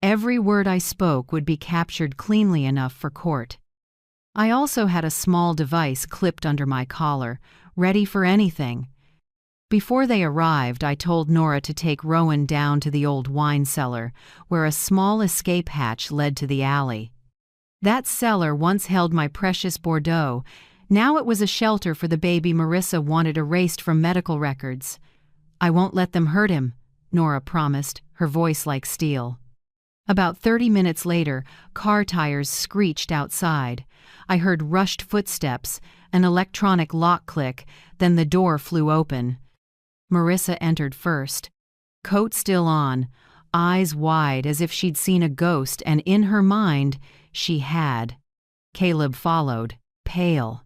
Every word I spoke would be captured cleanly enough for court. I also had a small device clipped under my collar, ready for anything. Before they arrived, I told Nora to take Rowan down to the old wine cellar, where a small escape hatch led to the alley. That cellar once held my precious Bordeaux. Now it was a shelter for the baby Marissa wanted erased from medical records. "I won't let them hurt him," Nora promised, her voice like steel. About 30 minutes later, car tires screeched outside. I heard rushed footsteps, an electronic lock click, then the door flew open. Marissa entered first, coat still on, eyes wide as if she'd seen a ghost, and in her mind, she had. Caleb followed, pale.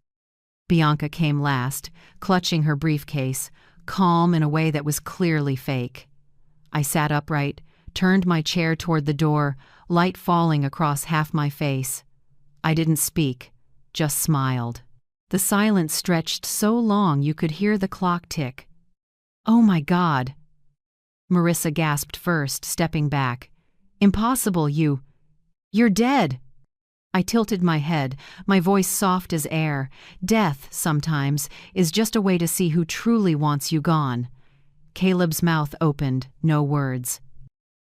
Bianca came last, clutching her briefcase, calm in a way that was clearly fake. I sat upright, turned my chair toward the door, light falling across half my face. I didn't speak, just smiled. The silence stretched so long you could hear the clock tick. "Oh my God!" Marissa gasped first, stepping back. "Impossible, you're dead!" I tilted my head, my voice soft as air. Death, sometimes, is just a way to see who truly wants you gone. Caleb's mouth opened, no words.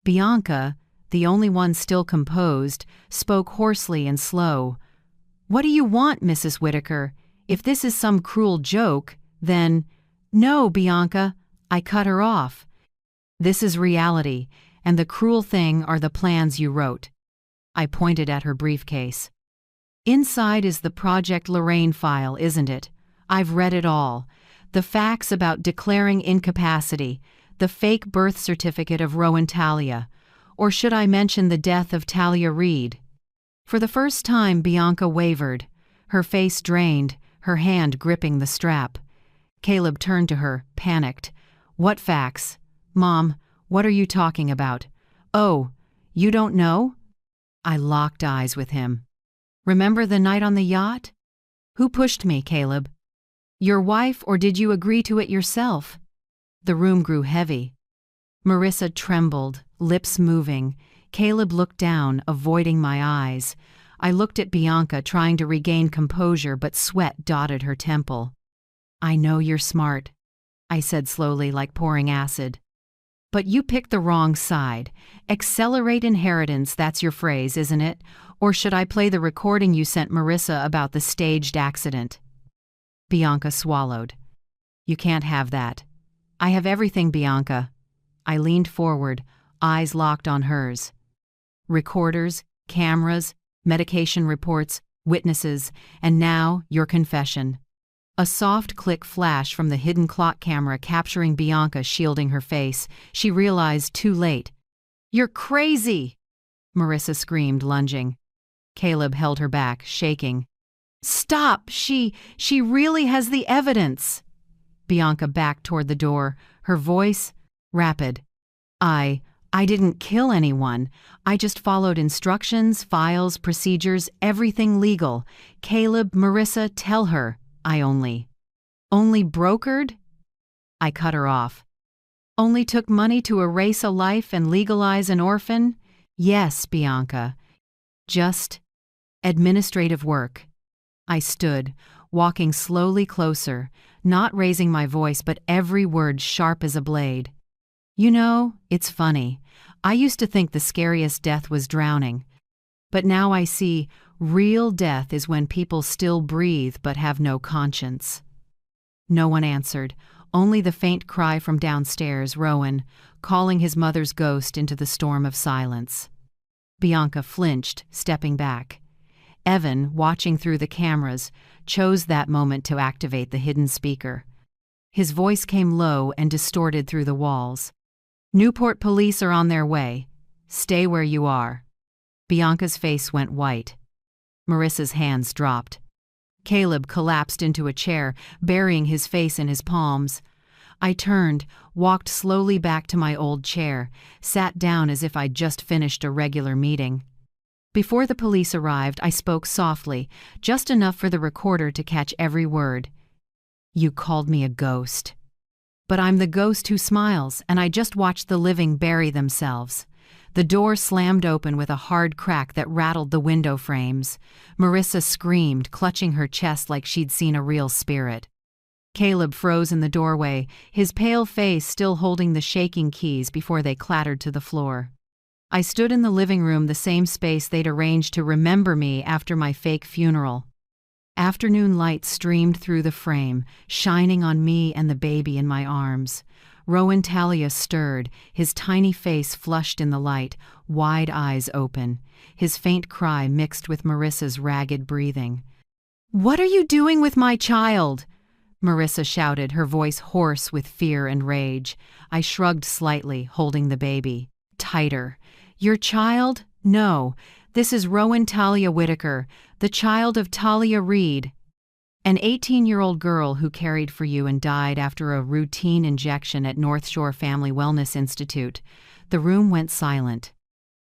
Bianca, the only one still composed, spoke hoarsely and slow. "What do you want, Mrs. Whitaker? If this is some cruel joke, then—" "No, Bianca," I cut her off. "This is reality, and the cruel thing are the plans you wrote." I pointed at her briefcase. "Inside is the Project Lorraine file, isn't it? I've read it all. The facts about declaring incapacity, the fake birth certificate of Rowan Talia, or should I mention the death of Talia Reed?" For the first time, Bianca wavered, her face drained, her hand gripping the strap. Caleb turned to her, panicked. "What facts? Mom, what are you talking about? Oh, you don't know?" I locked eyes with him. "Remember the night on the yacht? Who pushed me, Caleb? Your wife, or did you agree to it yourself?" The room grew heavy. Marissa trembled, lips moving. Caleb looked down, avoiding my eyes. I looked at Bianca, trying to regain composure, but sweat dotted her temple. "I know you're smart," I said slowly, like pouring acid. "But you picked the wrong side. Accelerate inheritance, that's your phrase, isn't it? Or should I play the recording you sent Marissa about the staged accident?" Bianca swallowed. "You can't have that." "I have everything, Bianca." I leaned forward, eyes locked on hers. "Recorders, cameras, medication reports, witnesses, and now your confession." A soft click flashed from the hidden clock camera, capturing Bianca shielding her face. She realized too late. "You're crazy!" Marissa screamed, lunging. Caleb held her back, shaking. "Stop! She really has the evidence!" Bianca backed toward the door, her voice rapid. I didn't kill anyone. I just followed instructions, files, procedures, everything legal. Caleb, Marissa, tell her. I only brokered?" I cut her off. "Only took money to erase a life and legalize an orphan?" "Yes, Bianca. Just administrative work." I stood, walking slowly closer, not raising my voice, but every word sharp as a blade. "You know, it's funny. I used to think the scariest death was drowning. But now I see real death is when people still breathe but have no conscience." No one answered, only the faint cry from downstairs, Rowan, calling his mother's ghost into the storm of silence. Bianca flinched, stepping back. Evan, watching through the cameras, chose that moment to activate the hidden speaker. His voice came low and distorted through the walls. "Newport police are on their way. Stay where you are." Bianca's face went white. Marissa's hands dropped. Caleb collapsed into a chair, burying his face in his palms. I turned, walked slowly back to my old chair, sat down as if I'd just finished a regular meeting. Before the police arrived, I spoke softly, just enough for the recorder to catch every word. "You called me a ghost. But I'm the ghost who smiles, and I just watched the living bury themselves. The door slammed open with a hard crack that rattled the window frames. Marissa screamed, clutching her chest like she'd seen a real spirit. Caleb froze in the doorway, his pale face still holding the shaking keys before they clattered to the floor. I stood in the living room, the same space they'd arranged to remember me after my fake funeral. Afternoon light streamed through the frame, shining on me and the baby in my arms. Rowan Talia stirred, his tiny face flushed in the light, wide eyes open. His faint cry mixed with Marissa's ragged breathing. "What are you doing with my child?" Marissa shouted, her voice hoarse with fear and rage. I shrugged slightly, holding the baby tighter. "Your child? No. This is Rowan Talia Whitaker, the child of Talia Reed. An 18-year-old girl who cared for you and died after a routine injection at North Shore Family Wellness Institute." The room went silent.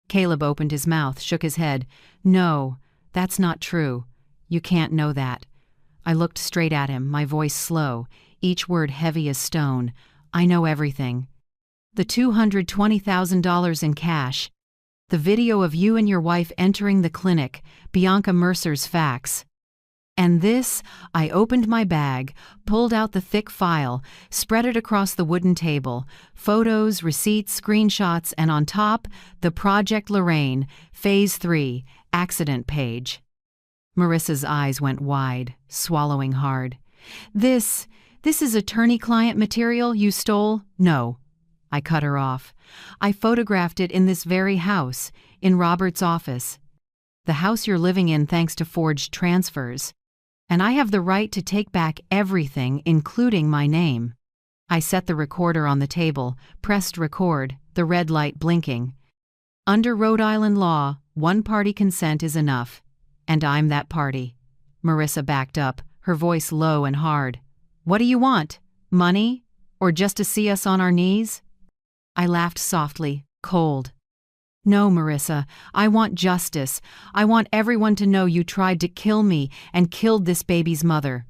Caleb opened his mouth, shook his head. "No, that's not true. You can't know that." I looked straight at him, my voice slow, each word heavy as stone. "I know everything. The $220,000 in cash. The video of you and your wife entering the clinic, Bianca Mercer's fax. And this." I opened my bag, pulled out the thick file, spread it across the wooden table. Photos, receipts, screenshots, and on top, the Project Lorraine, Phase 3, accident page. Marissa's eyes went wide, swallowing hard. This is attorney-client material you stole?" "No." I cut her off. "I photographed it in this very house, in Robert's office. The house you're living in thanks to forged transfers. And I have the right to take back everything, including my name." I set the recorder on the table, pressed record, the red light blinking. "Under Rhode Island law, one-party consent is enough. And I'm that party." Marissa backed up, her voice low and hard. "What do you want? Money? Or just to see us on our knees?" I laughed softly, cold. "No, Marissa, I want justice. I want everyone to know you tried to kill me and killed this baby's mother."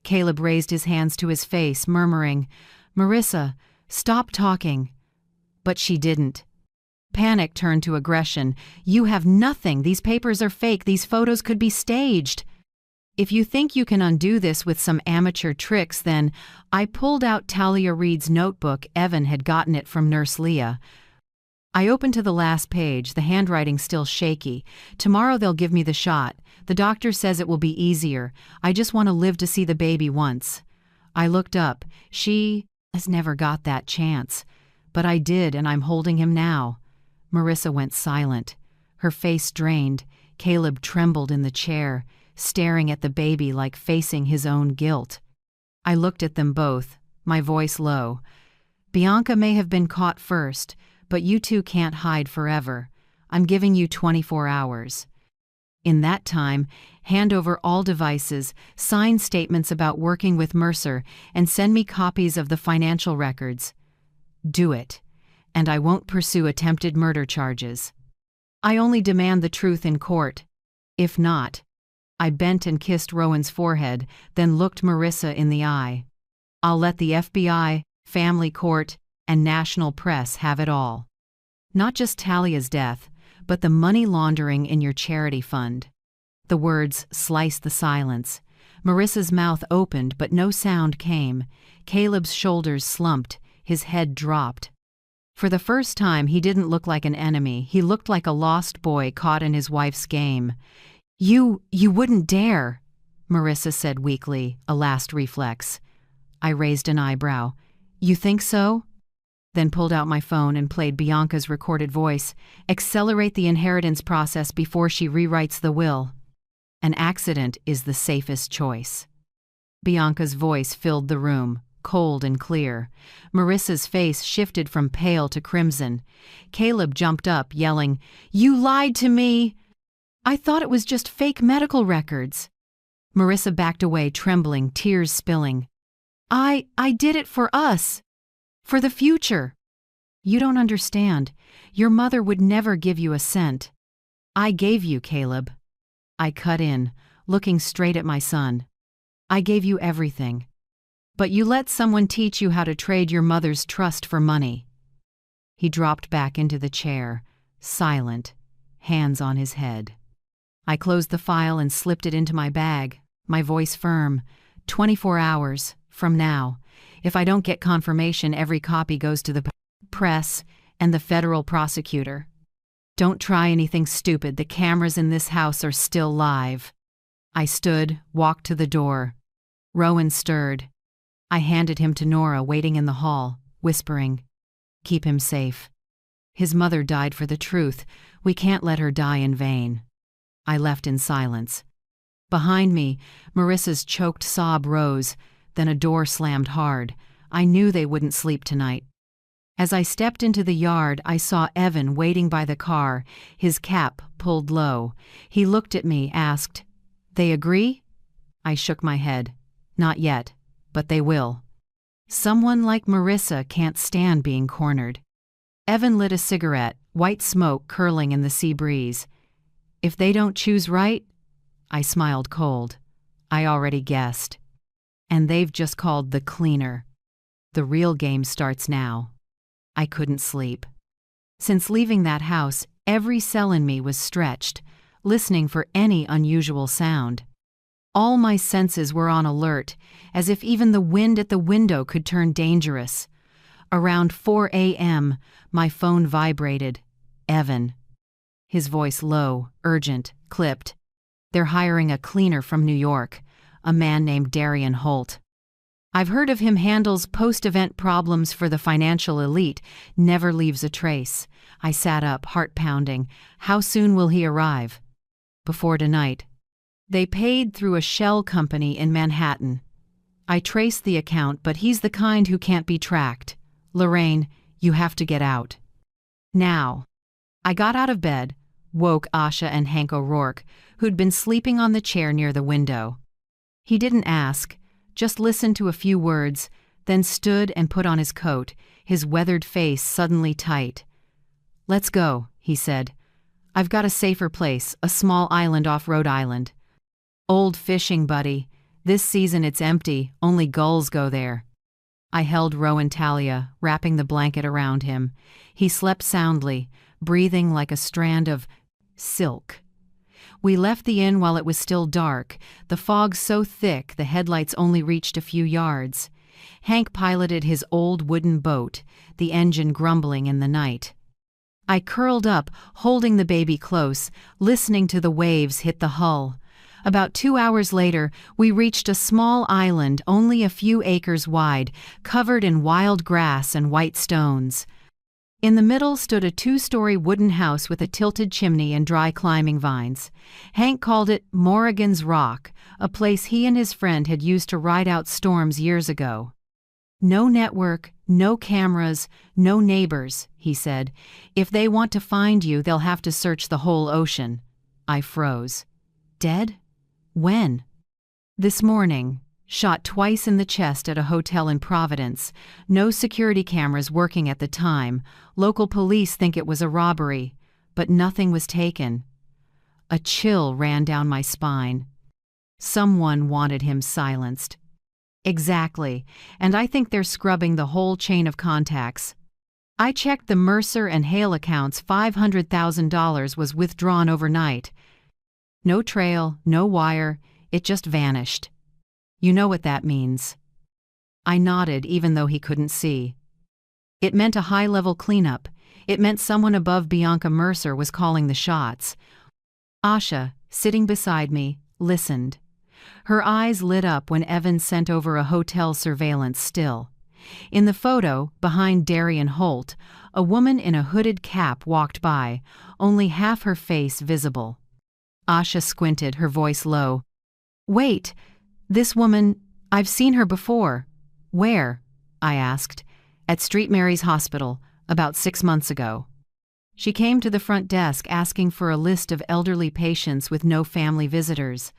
Caleb raised his hands to his face, murmuring, "Marissa, stop talking." But she didn't. Panic turned to aggression. "You have nothing. These papers are fake. These photos could be staged. If you think you can undo this with some amateur tricks, then..." I pulled out Talia Reed's notebook. Evan had gotten it from Nurse Leah. I opened to the last page, the handwriting still shaky. "Tomorrow they'll give me the shot. The doctor says it will be easier. I just want to live to see the baby once." I looked up. "She has never got that chance. But I did, and I'm holding him now." Marissa went silent. Her face drained. Caleb trembled in the chair, staring at the baby like facing his own guilt. I looked at them both, my voice low. "Bianca may have been caught first, but you two can't hide forever. I'm giving you 24 hours. In that time, hand over all devices, sign statements about working with Mercer, and send me copies of the financial records. Do it, and I won't pursue attempted murder charges. I only demand the truth in court. If not..." I bent and kissed Rowan's forehead, then looked Marissa in the eye. "I'll let the FBI, family court, and national press have it all. Not just Talia's death, but the money laundering in your charity fund." The words sliced the silence. Marissa's mouth opened, but no sound came. Caleb's shoulders slumped, his head dropped. For the first time, he didn't look like an enemy. He looked like a lost boy caught in his wife's game. You wouldn't dare," Marissa said weakly, a last reflex. I raised an eyebrow. "You think so?" Then pulled out my phone and played Bianca's recorded voice. "Accelerate the inheritance process before she rewrites the will. An accident is the safest choice." Bianca's voice filled the room, cold and clear. Marissa's face shifted from pale to crimson. Caleb jumped up, yelling, "You lied to me! I thought it was just fake medical records." Marissa backed away, trembling, tears spilling. I did it for us. For the future. You don't understand. Your mother would never give you a cent. I gave you, Caleb." I cut in, looking straight at my son. "I gave you everything. But you let someone teach you how to trade your mother's trust for money." He dropped back into the chair, silent, hands on his head. I closed the file and slipped it into my bag, my voice firm. 24 hours from now. If I don't get confirmation, every copy goes to the press and the federal prosecutor. Don't try anything stupid. The cameras in this house are still live. I stood, walked to the door. Rowan stirred. I handed him to Nora, waiting in the hall, whispering, "Keep him safe. His mother died for the truth. We can't let her die in vain." I left in silence. Behind me, Marissa's choked sob rose, then a door slammed hard. I knew they wouldn't sleep tonight. As I stepped into the yard, I saw Evan waiting by the car, his cap pulled low. He looked at me, asked, "They agree?" I shook my head. "Not yet, but they will." Someone like Marissa can't stand being cornered. Evan lit a cigarette, white smoke curling in the sea breeze. "If they don't choose right?" I smiled cold. I already guessed. And they've just called the cleaner. The real game starts now. I couldn't sleep. Since leaving that house, every cell in me was stretched, listening for any unusual sound. All my senses were on alert, as if even the wind at the window could turn dangerous. Around 4 a.m., my phone vibrated. Evan. His voice low, urgent, clipped. "They're hiring a cleaner from New York, a man named Darian Holt. I've heard of him, handles post-event problems for the financial elite, never leaves a trace." I sat up, heart pounding. "How soon will he arrive?" "Before tonight." "They paid through a shell company in Manhattan. I traced the account, but he's the kind who can't be tracked. Lorraine, you have to get out. Now." I got out of bed, woke Asha and Hank O'Rourke, who'd been sleeping on the chair near the window. He didn't ask, just listened to a few words, then stood and put on his coat, his weathered face suddenly tight. "Let's go," he said. "I've got a safer place, a small island off Rhode Island. Old fishing buddy. This season it's empty, only gulls go there." I held Rowan Talia, wrapping the blanket around him. He slept soundly, breathing like a strand of silk. We left the inn while it was still dark, the fog so thick the headlights only reached a few yards. Hank piloted his old wooden boat, the engine grumbling in the night. I curled up, holding the baby close, listening to the waves hit the hull. About 2 hours later, we reached a small island only a few acres wide, covered in wild grass and white stones. In the middle stood a 2-story wooden house with a tilted chimney and dry climbing vines. Hank called it Morrigan's Rock, a place he and his friend had used to ride out storms years ago. "No network, no cameras, no neighbors," he said. "If they want to find you, they'll have to search the whole ocean." I froze. "Dead? When?" "This morning. Shot twice in the chest at a hotel in Providence. No security cameras working at the time. Local police think it was a robbery, but nothing was taken." A chill ran down my spine. Someone wanted him silenced. Exactly, and I think they're scrubbing the whole chain of contacts. I checked the Mercer and Hale accounts. $500,000 was withdrawn overnight. No trail, no wire, it just vanished. You know what that means. I nodded even though he couldn't see. It meant a high-level cleanup. It meant someone above Bianca Mercer was calling the shots. Asha, sitting beside me, listened. Her eyes lit up when Evan sent over a hotel surveillance still. In the photo, behind Darian Holt, a woman in a hooded cap walked by, only half her face visible. Asha squinted, her voice low. "Wait, this woman, I've seen her before." "Where?" I asked. "At St. Mary's Hospital, about 6 months ago." She came to the front desk asking for a list of elderly patients with no family visitors.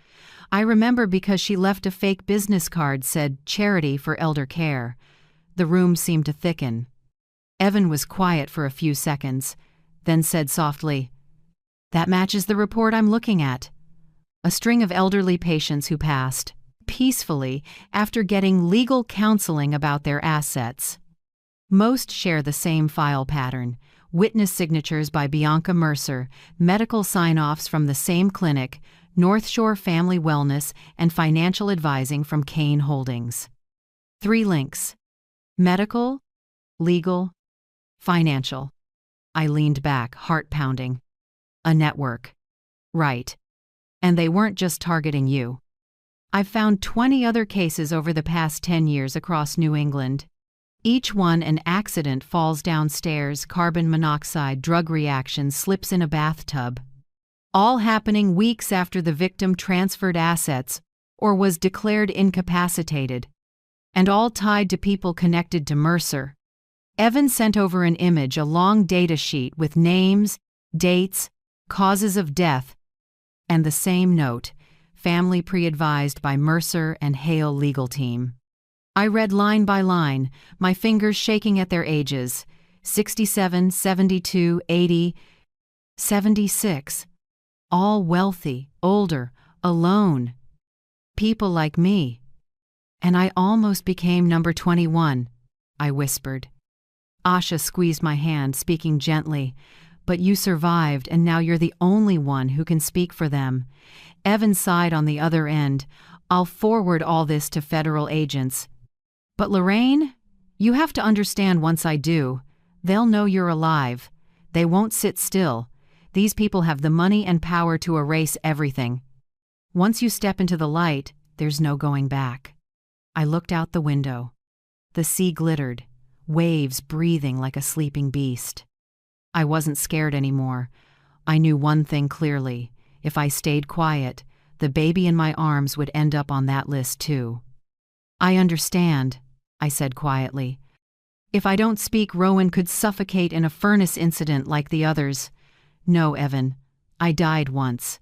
I remember because she left a fake business card said Charity for Elder Care. The room seemed to thicken. Evan was quiet for a few seconds, then said softly, "That matches the report I'm looking at. A string of elderly patients who passed peacefully after getting legal counseling about their assets. Most share the same file pattern. witness signatures by Bianca Mercer, medical sign-offs from the same clinic, North Shore Family Wellness, and financial advising from Kane Holdings. 3 links: medical, legal, financial. I leaned back, heart pounding. A network. Right. And they weren't just targeting you. I've found 20 other cases over the past 10 years across New England. Each one an accident, falls downstairs, carbon monoxide, drug reaction, slips in a bathtub. All happening weeks after the victim transferred assets or was declared incapacitated. And all tied to people connected to Mercer. Evan sent over an image, a long data sheet with names, dates, causes of death, and the same note: family pre-advised by Mercer and Hale legal team. I read line by line, my fingers shaking at their ages: 67, 72, 80, 76. All wealthy, older, alone. People like me. And I almost became number 21, I whispered. Asha squeezed my hand, speaking gently. But you survived, and now you're the only one who can speak for them. Evan sighed on the other end. I'll forward all this to federal agents. But Lorraine, you have to understand, once I do, they'll know you're alive. They won't sit still. These people have the money and power to erase everything. Once you step into the light, there's no going back. I looked out the window. The sea glittered, waves breathing like a sleeping beast. I wasn't scared anymore. I knew one thing clearly: if I stayed quiet, the baby in my arms would end up on that list too. I understand, I said quietly. If I don't speak, Rowan could suffocate in a furnace incident like the others. No, Evan, I died once.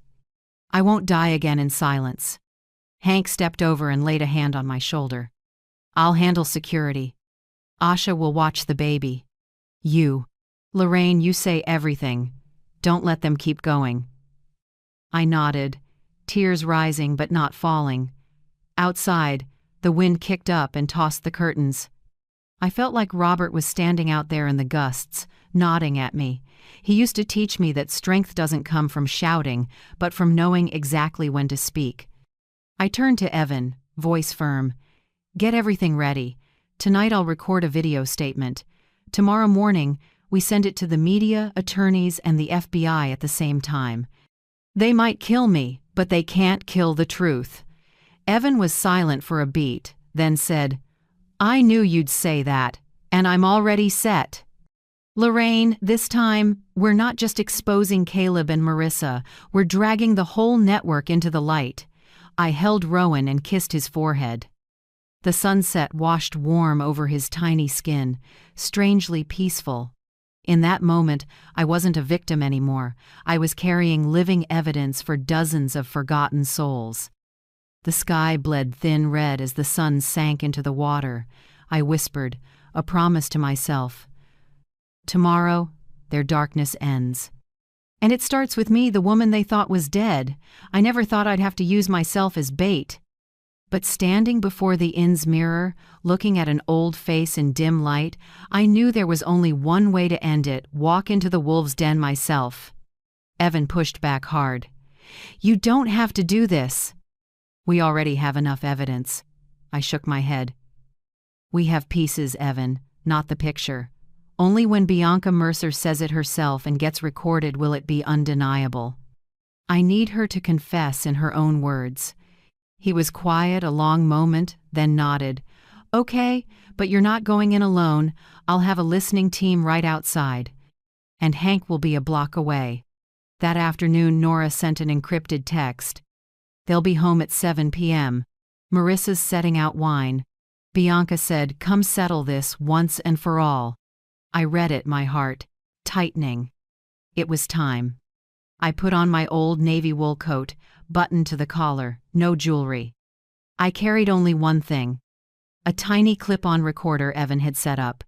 I won't die again in silence. Hank stepped over and laid a hand on my shoulder. I'll handle security. Asha will watch the baby. Lorraine, you say everything. Don't let them keep going. I nodded, tears rising but not falling. Outside, the wind kicked up and tossed the curtains. I felt like Robert was standing out there in the gusts, nodding at me. He used to teach me that strength doesn't come from shouting, but from knowing exactly when to speak. I turned to Evan, voice firm. Get everything ready. Tonight I'll record a video statement. Tomorrow morning, we send it to the media, attorneys, and the FBI at the same time. They might kill me, but they can't kill the truth. Evan was silent for a beat, then said, I knew you'd say that, and I'm already set. Lorraine, this time, we're not just exposing Caleb and Marissa, we're dragging the whole network into the light. I held Rowan and kissed his forehead. The sunset washed warm over his tiny skin, strangely peaceful. In that moment, I wasn't a victim anymore. I was carrying living evidence for dozens of forgotten souls. The sky bled thin red as the sun sank into the water. I whispered, a promise to myself. Tomorrow, their darkness ends. And it starts with me, the woman they thought was dead. I never thought I'd have to use myself as bait. But standing before the inn's mirror, looking at an old face in dim light, I knew there was only one way to end it: walk into the wolves' den myself. Evan pushed back hard. You don't have to do this. We already have enough evidence. I shook my head. We have pieces, Evan, not the picture. Only when Bianca Mercer says it herself and gets recorded will it be undeniable. I need her to confess in her own words. He was quiet a long moment, then nodded. Okay, but you're not going in alone. I'll have a listening team right outside. And Hank will be a block away. That afternoon, Nora sent an encrypted text. They'll be home at 7 p.m. Marissa's setting out wine. Bianca said, come settle this once and for all. I read it, my heart tightening. It was time. I put on my old navy wool coat, buttoned to the collar, no jewelry. I carried only one thing: a tiny clip-on recorder Evan had set up.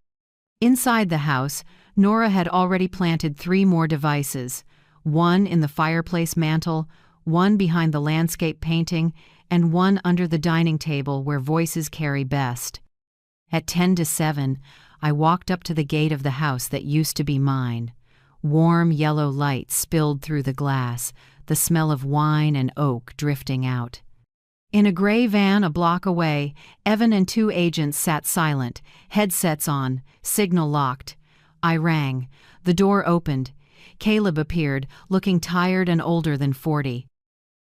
Inside the house, Nora had already planted 3 more devices, one in the fireplace mantel, one behind the landscape painting, and one under the dining table where voices carry best. At 10 to 7, I walked up to the gate of the house that used to be mine. Warm yellow light spilled through the glass, the smell of wine and oak drifting out. In a gray van a block away, Evan and 2 agents sat silent, headsets on, signal locked. I rang. The door opened. Caleb appeared, looking tired and older than 40.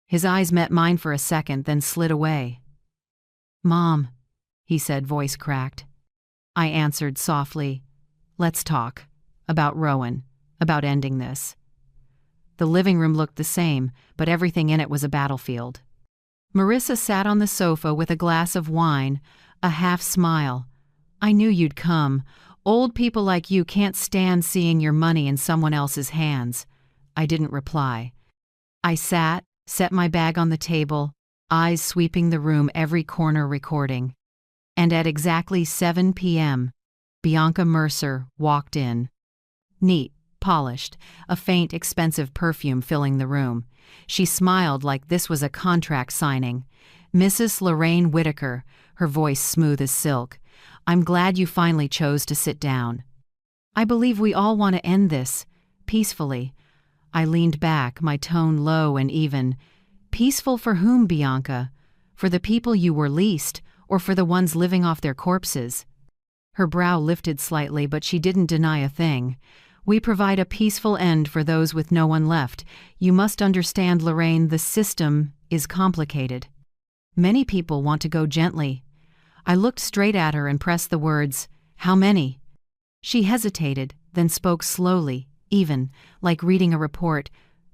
His eyes met mine for a second, then slid away. "Mom," he said, voice cracked. I answered softly, "Let's talk. About Rowan. About ending this." The living room looked the same, but everything in it was a battlefield. Marissa sat on the sofa with a glass of wine, a half smile. "I knew you'd come. Old people like you can't stand seeing your money in someone else's hands." I didn't reply. I sat, set my bag on the table, eyes sweeping the room, every corner recording. And at exactly 7 p.m., Bianca Mercer walked in. Neat, polished, a faint, expensive perfume filling the room. She smiled like this was a contract signing. "Mrs. Lorraine Whitaker," her voice smooth as silk. "I'm glad you finally chose to sit down. I believe we all want to end this, peacefully." I leaned back, my tone low and even. "Peaceful for whom, Bianca? For the people you were leased, or for the ones living off their corpses?" Her brow lifted slightly, but she didn't deny a thing. "We provide a peaceful end for those with no one left. You must understand, Lorraine, the system is complicated. Many people want to go gently." I looked straight at her and pressed the words, "How many?" She hesitated, then spoke slowly, even, like reading a report.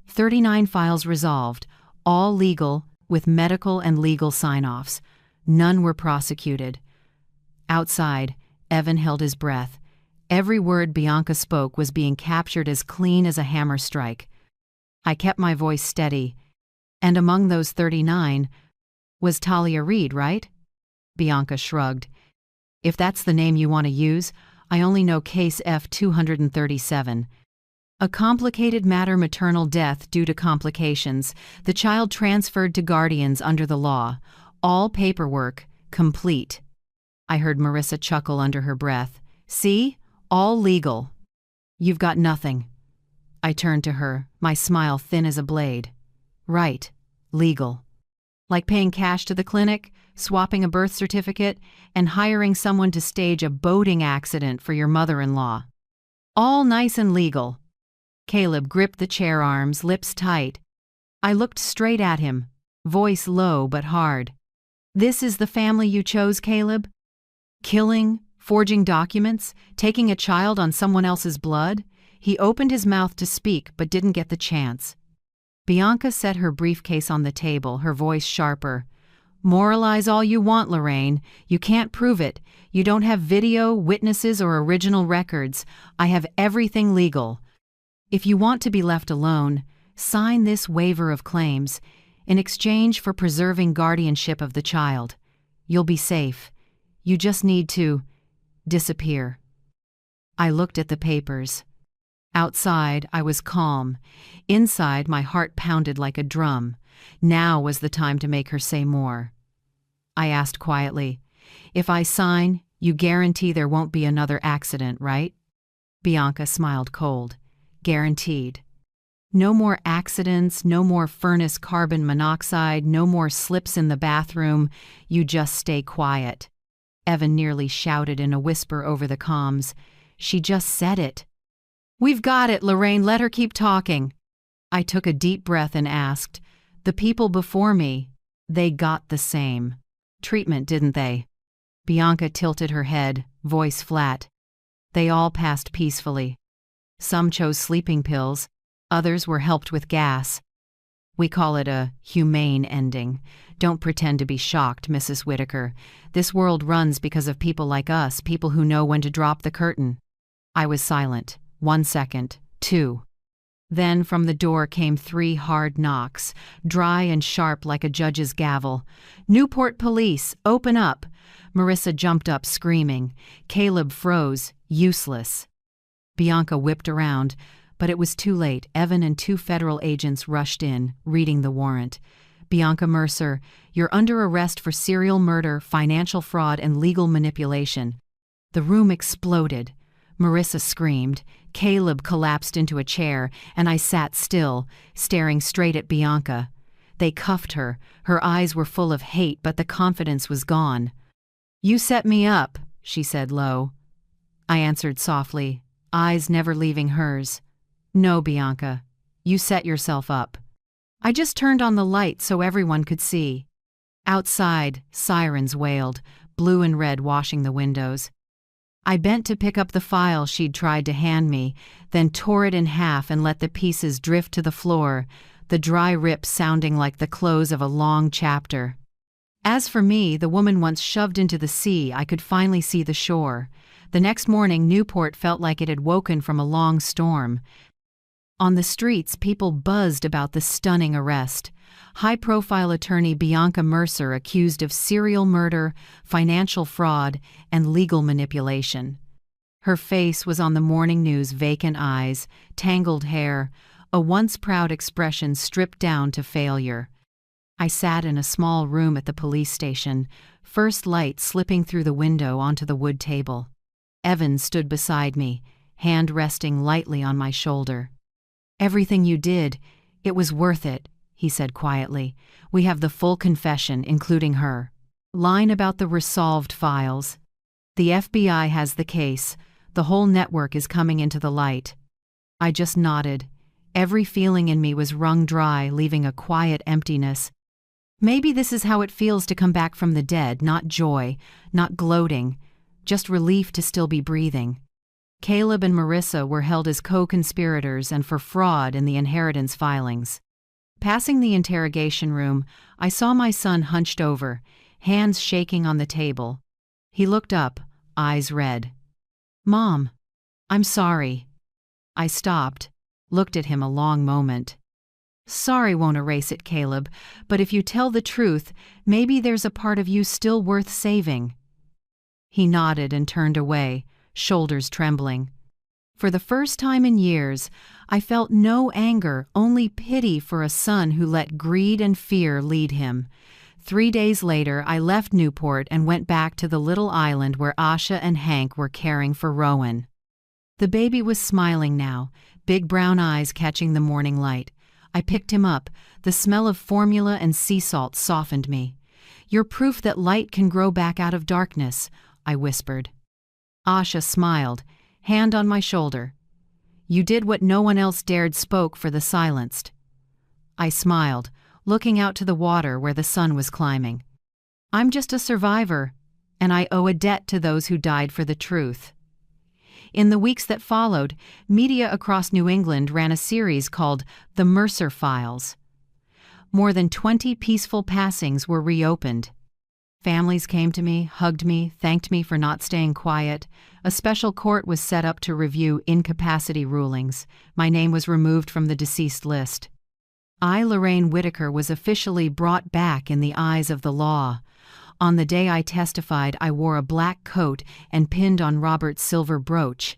39 files resolved, all legal, with medical and legal sign-offs. None were prosecuted. Outside, Evan held his breath. Every word Bianca spoke was being captured as clean as a hammer strike. I kept my voice steady. "And among those 39 was Talia Reed, right?" Bianca shrugged. "If that's the name you want to use, I only know case F-237. A complicated matter, maternal death due to complications. The child transferred to guardians under the law. All paperwork complete." I heard Marissa chuckle under her breath. "See? All legal." "You've got nothing." I turned to her, my smile thin as a blade. "Right. Legal. Like paying cash to the clinic, swapping a birth certificate, and hiring someone to stage a boating accident for your mother-in-law. All nice and legal." Caleb gripped the chair arms, lips tight. I looked straight at him, voice low but hard. "This is the family you chose, Caleb? Killing, forging documents, taking a child on someone else's blood?" He opened his mouth to speak but didn't get the chance. Bianca set her briefcase on the table, her voice sharper. "Moralize all you want, Lorraine. You can't prove it. You don't have video, witnesses, or original records. I have everything legal. If you want to be left alone, sign this waiver of claims in exchange for preserving guardianship of the child. You'll be safe. You just need to disappear." I looked at the papers. Outside, I was calm. Inside, my heart pounded like a drum. Now was the time to make her say more. I asked quietly, "If I sign, you guarantee there won't be another accident, right?" Bianca smiled cold. "Guaranteed. No more accidents, no more furnace carbon monoxide, no more slips in the bathroom. You just stay quiet." Evan nearly shouted in a whisper over the comms. "She just said it." "We've got it, Lorraine. Let her keep talking." I took a deep breath and asked, "The people before me, they got the same treatment, didn't they?" Bianca tilted her head, voice flat. "They all passed peacefully. Some chose sleeping pills, others were helped with gas. We call it a humane ending. Don't pretend to be shocked, Mrs. Whitaker. This world runs because of people like us, people who know when to drop the curtain." I was silent. 1 second, 2. Then from the door came 3 hard knocks, dry and sharp like a judge's gavel. "Newport Police, open up!" Marissa jumped up screaming. Caleb froze, useless. Bianca whipped around, but it was too late. Evan and 2 federal agents rushed in, reading the warrant. "Bianca Mercer, you're under arrest for serial murder, financial fraud, and legal manipulation." The room exploded. Marissa screamed. Caleb collapsed into a chair, and I sat still, staring straight at Bianca. They cuffed her. Her eyes were full of hate, but the confidence was gone. "You set me up," she said low. I answered softly, eyes never leaving hers. "No, Bianca. You set yourself up. I just turned on the light so everyone could see." Outside, sirens wailed, blue and red washing the windows. I bent to pick up the file she'd tried to hand me, then tore it in half and let the pieces drift to the floor, the dry rip sounding like the close of a long chapter. As for me, the woman once shoved into the sea, I could finally see the shore. The next morning, Newport felt like it had woken from a long storm. On the streets, people buzzed about the stunning arrest. High-profile attorney Bianca Mercer accused of serial murder, financial fraud, and legal manipulation. Her face was on the morning news, vacant eyes, tangled hair, a once proud expression stripped down to failure. I sat in a small room at the police station, first light slipping through the window onto the wood table. Evan stood beside me, hand resting lightly on my shoulder. "Everything you did, it was worth it," he said quietly. "We have the full confession, including her. Line about the resolved files. The FBI has the case. The whole network is coming into the light." I just nodded. Every feeling in me was wrung dry, leaving a quiet emptiness. Maybe this is how it feels to come back from the dead, not joy, not gloating, just relief to still be breathing. Caleb and Marissa were held as co-conspirators and for fraud in the inheritance filings. Passing the interrogation room, I saw my son hunched over, hands shaking on the table. He looked up, eyes red. "Mom, I'm sorry." I stopped, looked at him a long moment. "Sorry won't erase it, Caleb, but if you tell the truth, maybe there's a part of you still worth saving." He nodded and turned away, shoulders trembling. For the first time in years, I felt no anger, only pity for a son who let greed and fear lead him. 3 days later, I left Newport and went back to the little island where Asha and Hank were caring for Rowan. The baby was smiling now, big brown eyes catching the morning light. I picked him up. The smell of formula and sea salt softened me. "You're proof that light can grow back out of darkness," I whispered. Asha smiled, hand on my shoulder. "You did what no one else dared, spoke for the silenced." I smiled, looking out to the water where the sun was climbing. "I'm just a survivor, and I owe a debt to those who died for the truth." In the weeks that followed, media across New England ran a series called The Mercer Files. More than 20 peaceful passings were reopened. Families came to me, hugged me, thanked me for not staying quiet. A special court was set up to review incapacity rulings. My name was removed from the deceased list. I, Lorraine Whitaker, was officially brought back in the eyes of the law. On the day I testified, I wore a black coat and pinned on Robert's silver brooch.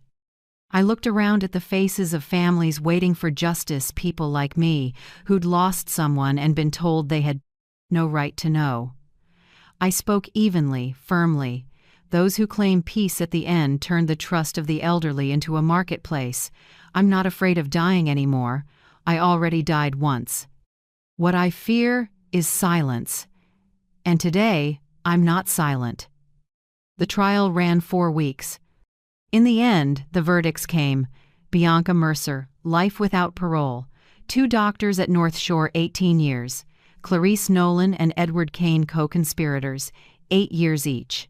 I looked around at the faces of families waiting for justice, people like me, who'd lost someone and been told they had no right to know. I spoke evenly, firmly. Those who claim peace at the end turned the trust of the elderly into a marketplace. I'm not afraid of dying anymore. I already died once. What I fear is silence. And today, I'm not silent. The trial ran 4 weeks. In the end, the verdicts came. Bianca Mercer, life without parole. 2 doctors at North Shore, 18 years. Clarice Nolan and Edward Kane, co-conspirators, 8 years each.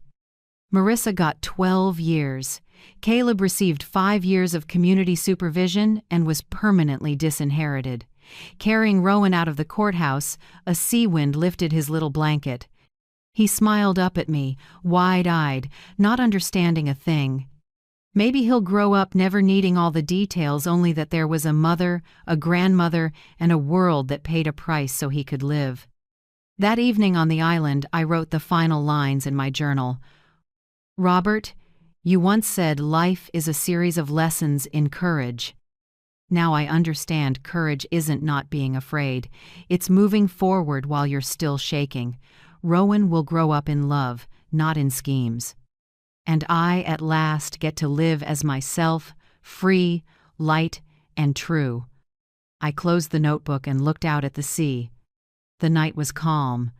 Marissa got 12 years. Caleb received 5 years of community supervision and was permanently disinherited. Carrying Rowan out of the courthouse, a sea wind lifted his little blanket. He smiled up at me, wide-eyed, not understanding a thing. Maybe he'll grow up never needing all the details, only that there was a mother, a grandmother, and a world that paid a price so he could live. That evening on the island, I wrote the final lines in my journal. "Robert, you once said life is a series of lessons in courage. Now I understand courage isn't not being afraid. It's moving forward while you're still shaking. Rowan will grow up in love, not in schemes." And I at last get to live as myself, free, light, and true. I closed the notebook and looked out at the sea. The night was calm.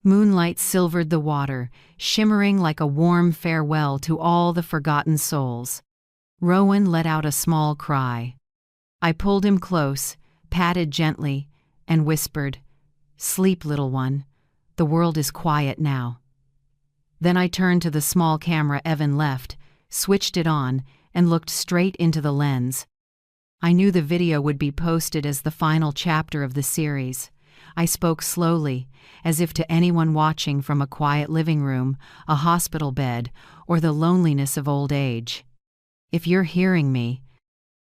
Moonlight silvered the water, shimmering like a warm farewell to all the forgotten souls. Rowan let out a small cry. I pulled him close, patted gently, and whispered, "Sleep, little one. The world is quiet now." Then I turned to the small camera Evan left, switched it on, and looked straight into the lens. I knew the video would be posted as the final chapter of the series. I spoke slowly, as if to anyone watching from a quiet living room, a hospital bed, or the loneliness of old age. If you're hearing me,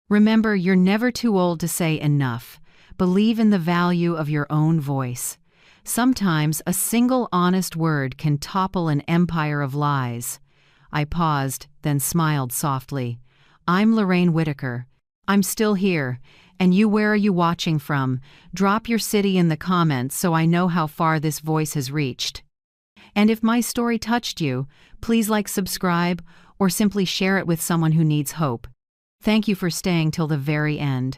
remember you're never too old to say enough. Believe in the value of your own voice. Sometimes a single honest word can topple an empire of lies. I paused, then smiled softly. I'm Lorraine Whitaker. I'm still here. And you, where are you watching from? Drop your city in the comments so I know how far this voice has reached. And if my story touched you, please subscribe, or simply share it with someone who needs hope. Thank you for staying till the very end.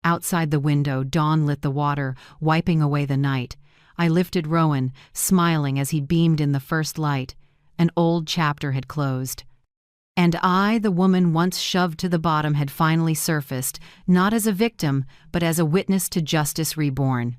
Outside the window, dawn lit the water, wiping away the night. I lifted Rowan, smiling as he beamed in the first light. An old chapter had closed. And I, the woman once shoved to the bottom, had finally surfaced, not as a victim, but as a witness to justice reborn.